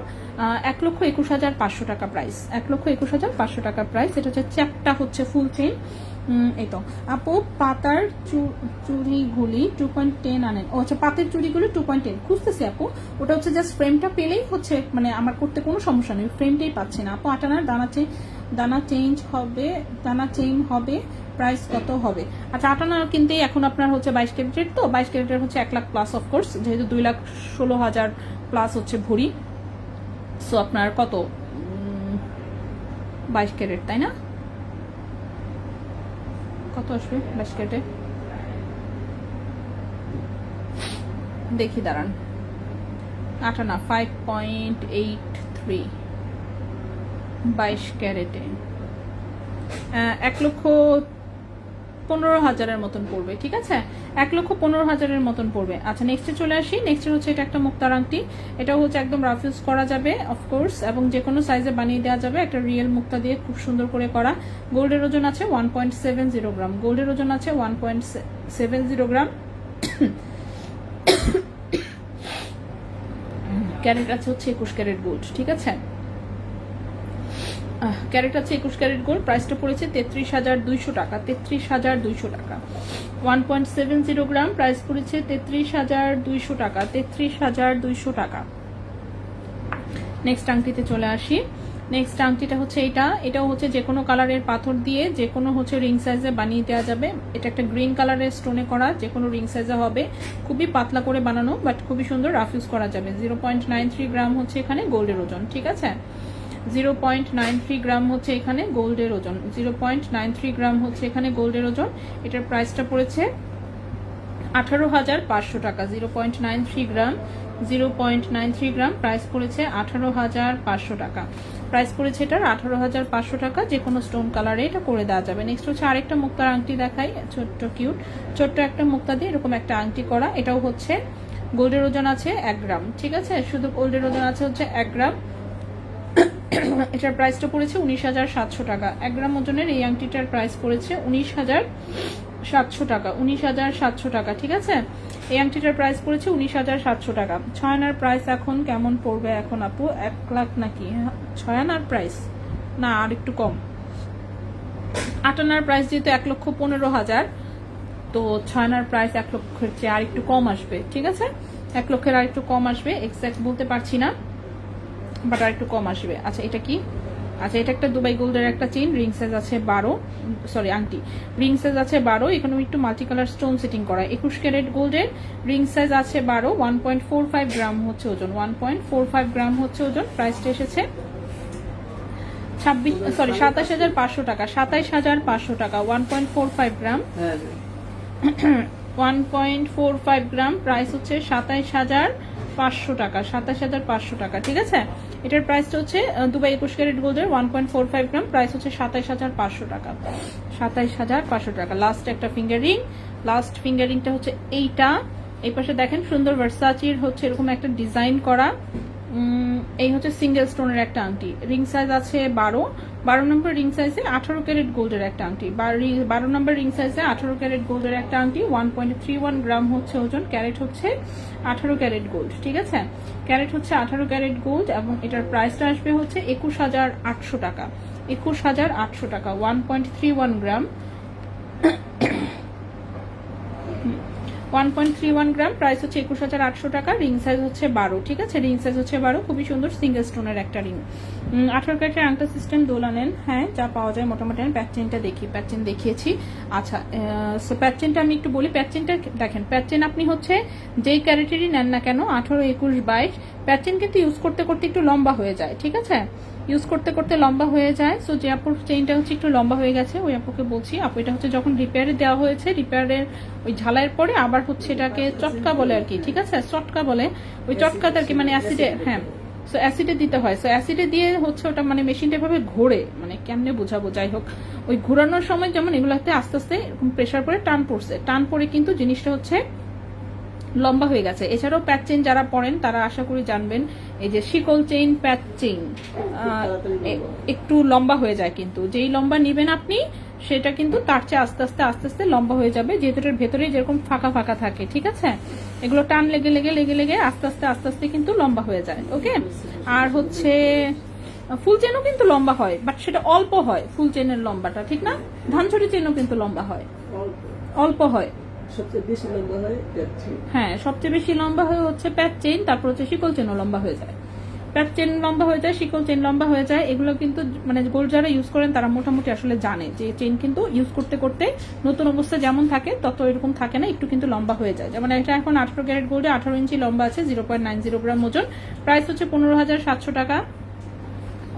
1,21,500 টাকা প্রাইস, 1,21,500 টাকা প্রাইস। এটা হচ্ছে চ্যাপটা হচ্ছে ফুল চেইন। এই তো আপু পাতার চুড়িগুলি 2.10 আনেন। ও আচ্ছা, পাতের চুড়িগুলি 2.10 খুঁজতেছি আপু। ওটা হচ্ছে জাস্ট ফ্রেমটা পেলেই হচ্ছে মানে আমার করতে কোনো সমস্যা নেই, ফ্রেমটাই পাচ্ছি না আপু। আটানার দানা চেইন হবে, প্রাইস কত হবে? আচ্ছা আটানা কিনতেই এখন আপনার হচ্ছে 22 ক্যারেটের, তো 22 ক্যারেটের হচ্ছে 1 লাখ প্লাস, অফকোর্স যেহেতু 2,16,000 প্লাস হচ্ছে ভরি। সো আপনার কত 22 ক্যারেট, তাই না? কত আসবে 22 ক্যারেটে? দেখি দাঁড়ান। আটানা 5.83 22 ক্যারেটে 1,15,000 মতন পড়বে, ঠিক আছে? 1,15,000 মতন পড়বে। আচ্ছা নেক্সটে চলে আসি। নেক্সট হচ্ছে এটা একটা মুক্তার আংটি, এটাও হচ্ছে একদম রাফ ইউজ করা যাবে অফকোর্স, এবং যে কোনো সাইজে বানিয়ে দেওয়া যাবে। একটা রিয়েল মুক্তা দিয়ে খুব সুন্দর করে করা। গোল্ডের ওজন আছে 1.70 গ্রাম, গোল্ডের ওজন আছে 1.70 গ্রাম। ক্যারেট আছে হচ্ছে 21 ক্যারেট গোল্ড, ঠিক আছে? ক্যারেট আছে 21 ক্যারেট গোল্ড। প্রাইসটা পড়েছে 33,200 টাকা, 33,200 টাকা। 1.70 গ্রাম, প্রাইস পড়েছে 33,200 টাকা, 33,200 টাকা। নেক্সট আংটিতে চলে আসি। নেক্সট আংটিটা হচ্ছে এটাও হচ্ছে যে কোনো কালারের পাথর দিয়ে যে কোনো হচ্ছে রিং সাইজে বানিয়ে দেওয়া যাবে। এটা একটা গ্রিন কালারের স্টোনে করা, যে কোনো রিং সাইজে হবে। খুবই পাতলা করে বানানো, বাট খুবই সুন্দর, রাফ ইউজ করা যাবে। 0.93 গ্রাম হচ্ছে এখানে গোল্ডের ওজন, ঠিক আছে? 0.93 গ্রাম হচ্ছে এখানে গোল্ডের ওজন, 0.93 গ্রাম হচ্ছে এখানে গোল্ডের ওজন। এটার প্রাইসটা পড়েছে 18,500 টাকা। 0.93 গ্রাম, 0.93 গ্রাম, প্রাইস পড়েছে 18,500 টাকা। প্রাইস পড়েছে এটার 18,500 টাকা। যে কোনো স্টোন কালারে এটা করে দেওয়া যাবে। নেক্সট হচ্ছে আরেকটা মুক্তার আংটি দেখাই, ছোট্ট কিউট ছোট্ট একটা মুক্তা দিয়ে এরকম একটা আংটি করা। এটাও হচ্ছে গোল্ডের ওজন আছে 1 গ্রাম, ঠিক আছে? শুধু গোল্ডের ওজন আছে হচ্ছে 1 গ্রাম। এটার প্রাইসটা পড়েছে 19,700 টাকা। 1 গ্রাম ওজনের এই আংটিটার প্রাইস পড়েছে 19,700 টাকা, 19,700 টাকা, ঠিক আছে? এই আংটিটার প্রাইস পড়েছে 19,700 টাকা। 6 আনার প্রাইস এখন কেমন পড়বে এখন আপু? 1 লাখ নাকি? 6 আনার প্রাইস না আর একটু কম। 8 আনার প্রাইস যেহেতু 1,15,000, তো 6 আনার প্রাইস 1 লক্ষের চেয়ে আর একটু কম আসবে, ঠিক আছে? 1 লক্ষের আর একটু কম আসবে, এক্সাক্ট বলতে পারছি না, বাট আর একটু কম আসবে। আচ্ছা এটা কি? আচ্ছা এটা একটা দুবাই গোল্ডের একটা চেইন, রিং সাইজ আছে 12, সরি আংটি, রিং সাইজ আছে 12। এখানে একটু মাল্টি কালার স্টোন সেটিং করা। 21 ক্যারেট গোল্ডের, রিং সাইজ আছে 12, 1.45 গ্রাম হচ্ছে ওজন, 1.45 গ্রাম হচ্ছে ওজন। প্রাইসটা এসেছে 27,500 টাকা, 27,500 টাকা। 1.45 গ্রাম, 1.45 গ্রাম, প্রাইস হচ্ছে 27,500 টাকা, 27,500 টাকা, ঠিক আছে? এটার প্রাইসটা হচ্ছে দুবাই 21 ক্যারেট গোল্ডের 1.45 গ্রাম, প্রাইস হচ্ছে 27,500 টাকা, 27,500 টাকা। লাস্ট একটা ফিঙ্গার রিং, লাস্ট ফিঙ্গার রিংটা হচ্ছে এইটা। এই পাশে দেখেন সুন্দর ভার্সাচির হচ্ছে এরকম একটা ডিজাইন করা। এই হচ্ছে সিঙ্গেল স্টোনের একটা আংটি, রিং সাইজ আছে 12 নম্বর রিং সাইজে 18 ক্যারেট গোল্ডের একটা আংটি, 12 নম্বর রিং সাইজে 18 ক্যারেট গোল্ডের একটা আংটি। 1.31 গ্রাম হচ্ছে ওজন। ক্যারেট হচ্ছে 18 ক্যারেট গোল্ড, ঠিক আছে? ক্যারেট হচ্ছে 18 ক্যারেট গোল্ড, এবং এটার প্রাইসটা আসবে হচ্ছে 21,800 টাকা, 21,800 টাকা। 1.31 গ্রাম, 1.31 গ্রাম, প্রাইস হচ্ছে 21,800 টাকা, রিং সাইজ হচ্ছে 12, ঠিক আছে, রিং সাইজ হচ্ছে 12, খুবই সুন্দর সিঙ্গেল স্টোনের একটা রিং। 18 ক্যারেটের আংটা সিস্টেম দোলা নেন, হ্যাঁ যা পাওয়া যায় মোটামুটি। আমি প্যাচ চেনটা দেখি, প্যাচ চেন দেখিয়েছি। আচ্ছা, সো প্যাচ চেনটা আমি একটু বলি। প্যাচ চেনটা দেখেন, প্যাচ চেন আপনি হচ্ছে যেই ক্যারেটেরই নেন না কেন, 18, 21, 22, প্যাচ চেন কিন্তু ইউজ করতে করতে একটু লম্বা হয়ে যায়, ঠিক আছে, ইউজ করতে করতে লম্বা হয়ে যায়। সো যে আপুর চেইনটা হচ্ছে একটু লম্বা হয়ে গেছে, ওই আপুকে বলছি, আপু এটা হচ্ছে যখন রিপেয়ারে দেওয়া হয়েছে, রিপেয়ারের ওই ঝালাইয়ের পরে আবার হচ্ছে এটাকে চটকা বলে আর কি, ঠিক আছে, চটকা বলে, ওই চটকাতে আর কি, মানে অ্যাসিডে, হ্যাঁ সো অ্যাসিডে দিতে হয়। সো অ্যাসিডে দিয়ে হচ্ছে ওটা মানে মেশিনটা এভাবে ঘোরে, মানে কেমনে বোঝাবো, যাই হোক, ওই ঘোরানোর সময় যেমন এগুলোতে আস্তে আস্তে এরকম প্রেশার পরে টান পড়ছে, টান পড়ে কিন্তু জিনিসটা হচ্ছে লম্বা হয়ে গেছে। এছাড়াও প্যাচ চেইন যারা পরেন তারা আশা করি জানবেন, এই যে শিকল চেইন, প্যাচ চেইন একটু লম্বা হয়ে যায়, কিন্তু যেই লম্বা নিবেন আপনি সেটা কিন্তু তার চেয়ে আস্তে আস্তে আস্তে আস্তে লম্বা হয়ে যাবে, যেহেতু এর ভেতরে যেরকম ফাঁকা ফাঁকা থাকে, ঠিক আছে, এগুলো টান লেগে লেগে লেগে লেগে আস্তে আস্তে আস্তে আস্তে কিন্তু লম্বা হয়ে যায়। ওকে, আর হচ্ছে ফুল চেনও কিন্তু লম্বা হয়, বাট সেটা অল্প হয়, ফুল চেনের লম্বাটা, ঠিক না, ধানছড়ি চেনও কিন্তু লম্বা হয়, অল্প হয়। সবচেয়ে বেশি লম্বা হয় প্যাচ চেইন। হ্যাঁ, সবচেয়ে বেশি লম্বা হয়ে হচ্ছে প্যাচ চেইন, তারপর হচ্ছে শিকল চেনও লম্বা হয়ে যায়, প্যাচ চেন লম্বা হয়ে যায়, শিকল চেন লম্বা হয়ে যায়। এগুলো কিন্তু মানে গোল্ড যারা ইউজ করেন তারা মোটামুটি আসলে জানে যে চেন কিন্তু ইউজ করতে করতে নতুন অবস্থা যেমন থাকে তত এরকম থাকে না, একটু কিন্তু লম্বা হয়ে যায়। যেমন এটা এখন 18 ক্যারেট গোল্ডে 18 ইঞ্চি লম্বা আছে, 0.90 গ্রাম ওজন, প্রাইস হচ্ছে 15,700 টাকা।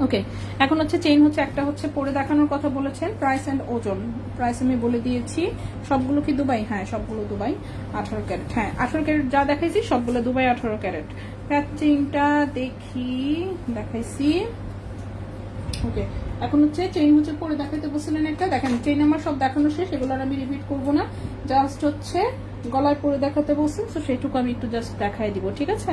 ওকে, এখন হচ্ছে চেইন হচ্ছে একটা হচ্ছে পরে দেখানোর কথা বলেছেন, প্রাইস এন্ড ওজন, প্রাইস আমি বলে দিয়েছি। সবগুলো কি দুবাই? হ্যাঁ সবগুলো দুবাই, 18 ক্যারেট, হ্যাঁ 18 ক্যারেট যা দেখাইছি সবগুলো দুবাই 18 ক্যারেট। প্যাচিংটা দেখি, দেখাইছি। ওকে, এখন হচ্ছে চেইন হচ্ছে পরে দেখাইতে বলছিলেন একটা, দেখেন চেইন আমার সব দেখানো শেষ, এগুলো আর আমি রিপিট করবো না, জাস্ট হচ্ছে গলায় পরে দেখাতে বলছেন, তো সেইটুকু আমি একটু জাস্ট দেখাই দিব, ঠিক আছে।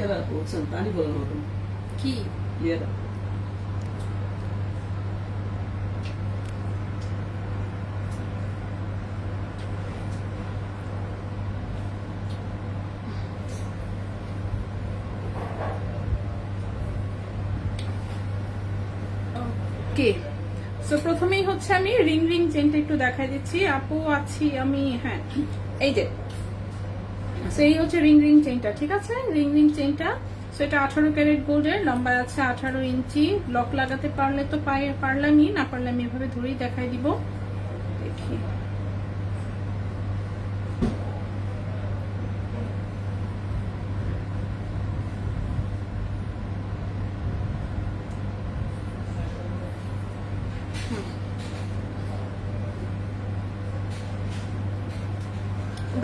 এরা বলছেন পানি বলার মতন কি এরা কে সো প্রথমেই হচ্ছে আমি রিং রিং চেনটা একটু দেখাই দিচ্ছি, আপু আছি আমি, হ্যাঁ এই যে, সো এই হচ্ছে রিং রিং চেনটা, ঠিক আছে, রিং রিং চেনটা। সো এটা 18 ক্যারেট গোল্ডের, লম্বা আছে 18 ইঞ্চি, লক লাগাতে পারলে তো পারলামই, না পারলে আমি এভাবে ধরেই দেখাই দিব, দেখি।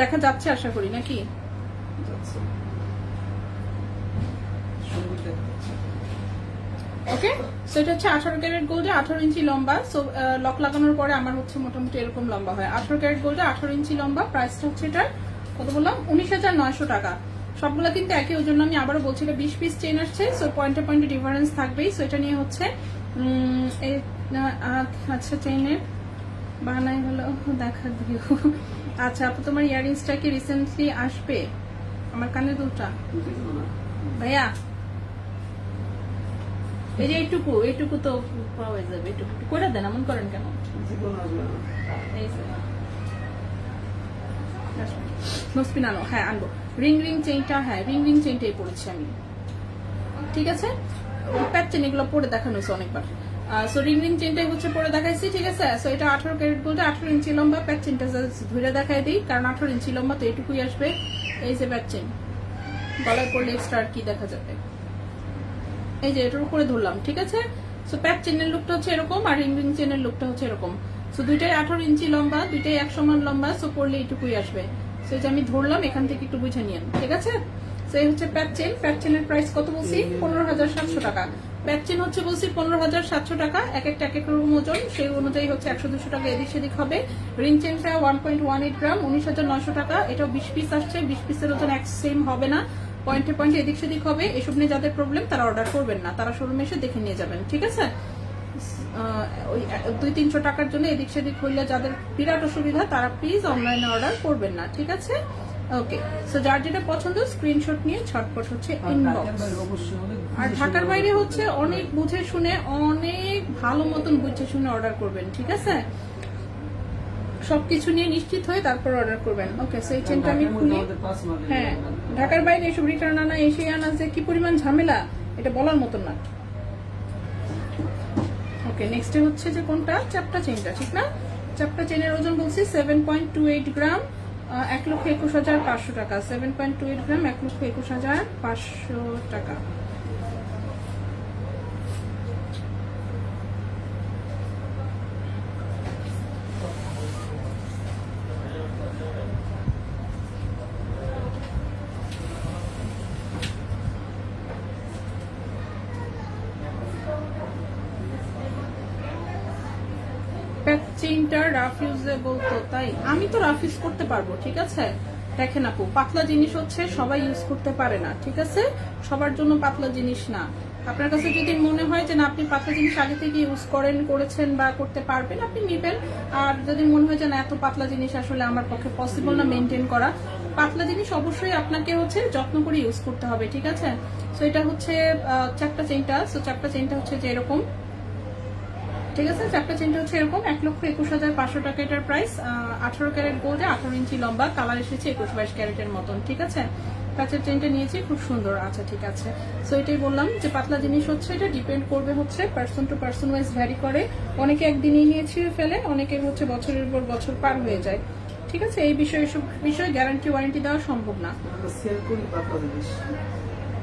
দেখা যাচ্ছে আশা করি, নাকি? যাচ্ছে সুন্দর দেখাচ্ছে। ওকে, সো এটা হচ্ছে 18 ক্যারেট গোল্ডে 18 ইঞ্চি লম্বা। সো লক লাগানোর পরে আমার হচ্ছে মোটামুটি এরকম লম্বা হয়। 18 ক্যারেট গোল্ডে 18 ইঞ্চি লম্বা, প্রাইসটা হচ্ছে এটা কত বললাম, 19,900 টাকা। সবগুলো কিন্তু একই, ওই জন্য আমি আবারও বলছি এটা 20 পিস চেইন আসছে, সো পয়েন্টে পয়েন্টে ডিফারেন্স থাকবেই। সো এটা নিয়ে হচ্ছে আচ্ছা চেইনের বানাই হলো দেখা দিও। আচ্ছা আপু, তোমার ইয়ারিংসটা কি রিসেন্টলি আসবে? আমার কানের দুলটা ভাইয়া, এই যে এইটুকু এইটুকু তো পাওয়া যাবে, এইটুকু করে দেন, এমন করেন কেন? এই নসপিনানো, হ্যাঁ আনবো। রিং রিং চেইনটা, হ্যাঁ রিং রিং চেইনটাই পড়েছি আমি, ঠিক আছে। প্যাচ চেন এগুলো পরে দেখানো হয়েছে অনেকবার। সো রিং রিং চেইনটাই হচ্ছে পরে দেখাইছি, ঠিক আছে। সো এটা 18 ক্যারেট গোল্ডে 18 ইঞ্চি লম্বা, প্যাচ চেনটা ধরে দেখাই দিই, কারণ 18 ইঞ্চি লম্বা তো এইটুকুই আসবে। এই যে প্যাচ চেন, গলায় পড়লে এক্সট্রা আর কি দেখা যাবে, এই যে এটার উপরে ধরলাম, ঠিক আছে। সো প্যাচ চেনের লুকটা হচ্ছে এরকম, আর রিং রিং চেনের লুকটা হচ্ছে এরকম। সো দুইটাই 18 ইঞ্চি লম্বা, দুইটাই এক সমান লম্বা, সো পড়লে এইটুকুই আসবে। সো এটা আমি ধরলাম, এখান থেকে একটু বুঝে নিয়েন, ঠিক আছে। সো এই হচ্ছে প্যাচ চেন। প্যাচ চেনের প্রাইস কত বলছি? 15,700 টাকা। প্যাচ চেন হচ্ছে বলছি 15,700 টাকা, এক একটা এক এক রকম ওজন, সেই অনুযায়ী হচ্ছে 100-200 টাকা এদিক সেদিক হবে। রিং চেনটা 1.18 গ্রাম, 19,900 টাকা। এটাও 20 পিস আসছে, 20 পিসের ওজন এক সেম হবে না, পয়েন্টে পয়েন্টে এদিক সেদিক হবে। এসব নিয়ে যাদের প্রবলেম তারা অর্ডার করবেন না, তারা শোরুমে এসে দেখে নিয়ে যাবেন, ঠিক আছে। ওই 200-300 টাকার জন্য এদিক সেদিক হইলে যাদের বিরাট অসুবিধা তারা প্লিজ অনলাইনে অর্ডার করবেন না, ঠিক আছে। ওকে, সো যার যেটা পছন্দ স্ক্রিনশট নিয়ে ছটপট হচ্ছে ইনবক্স। অবশ্যই অনেক আর ঢাকার বাইরে হচ্ছে অনেক বুঝে শুনে, অনেক ভালো মতন বুঝে শুনে অর্ডার করবেন, ঠিক আছে? সবকিছু নিয়ে নিশ্চিত হয়ে তারপর অর্ডার করবেন। ওকে, সো এই চেনটা আমি খুলি। হ্যাঁ, ঢাকার বাইরে এসব রিটার্ন আনা, এসে আনা যে কি পরিমাণ ঝামেলা, এটা বলার মতন না। ওকে, নেক্সট হচ্ছে যে কোনটা, চ্যাপ্টা চেনটা, ঠিক না? চ্যাপ্টা চেনের ওজন বলছি 7.28 গ্রাম, 1,21,500 টাকা। 7.28 গ্রাম, 1,21,500 টাকা। ব্যাক চেইনটা রাফ ইউজেবল তো, তাই আমি তো রাফ ইউজ করতে পারবো, ঠিক আছে? দেখেন আপু, পাতলা জিনিস হচ্ছে সবাই ইউজ করতে পারে না, ঠিক আছে? সবার জন্য পাতলা জিনিস না। আপনার কাছে যদি মনে হয় যে না আপনি পাতলা জিনিস আগে থেকে ইউজ করেছেন বা করতে পারবেন, আপনি নিবেন। আর যদি মনে হয় যে না এত পাতলা জিনিস আসলে আমার পক্ষে পসিবল না মেনটেন করা, পাতলা জিনিস অবশ্যই আপনাকে হচ্ছে যত্ন করে ইউজ করতে হবে, ঠিক আছে? সো এটা হচ্ছে চ্যাপ্টা চেইনটা। সো চ্যাপ্টা চেইনটা হচ্ছে যে এরকম, ঠিক আছে? চ্যাপ্টা চেনটা হচ্ছে এরকম, 1,21,500 টাকা এটার প্রাইস। 18 ক্যারেট গোল্ডে, 18 ইঞ্চি লম্বা, কালার এসেছে 21-22 ক্যারেটের মতন, ঠিক আছে? কাঁচের চেনটা নিয়েছি, খুব সুন্দর। আচ্ছা, ঠিক আছে। সো এটাই বললাম যে পাতলা জিনিস হচ্ছে এটা ডিপেন্ড করবে হচ্ছে person to person wise vary করে। অনেকে একদিনই নিয়ে ছিঁড়ে ফেলে, অনেকের হচ্ছে বছরের পর বছর পার হয়ে যায়, ঠিক আছে? এই বিষয়ে সব বিষয়ে গ্যারান্টি ওয়ারেন্টি দেওয়া সম্ভব না। সেল করি পাতলা জিনিস,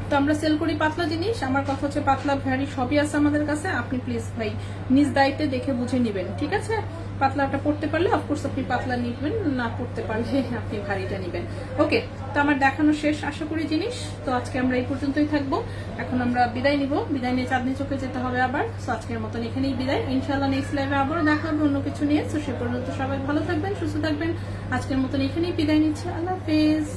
তো আমরা সেল করি পাতলা জিনিস। আমার কথা হচ্ছে পাতলা ভারী সবই আছে আমাদের কাছে। আপনি প্লিজ ভাই নিজ দায়িত্বে দেখে বুঝে নিবেন, ঠিক আছে? পাতলাটা পড়তে পারলে অফকোর্স আপনি পাতলা নিবেন, না পড়তে পারলে আপনি ভারীটা নিবেন। ওকে, তো আমার দেখানো শেষ আশা করি জিনিস। তো আজকে আমরা এই পর্যন্তই থাকবো। এখন আমরা বিদায় নিব, বিদায় নিয়ে চাঁদনি চোখে যেতে হবে আবার। তো আজকের মতন এখানেই বিদায়। ইনশাআল্লাহ নেক্সট লাইভে আবারও দেখা হবে অন্য কিছু নিয়ে। তো সে পর্যন্ত সবাই ভালো থাকবেন, সুস্থ থাকবেন। আজকের মতন এখানেই বিদায় নিচ্ছি। আল্লাহ হাফেজ।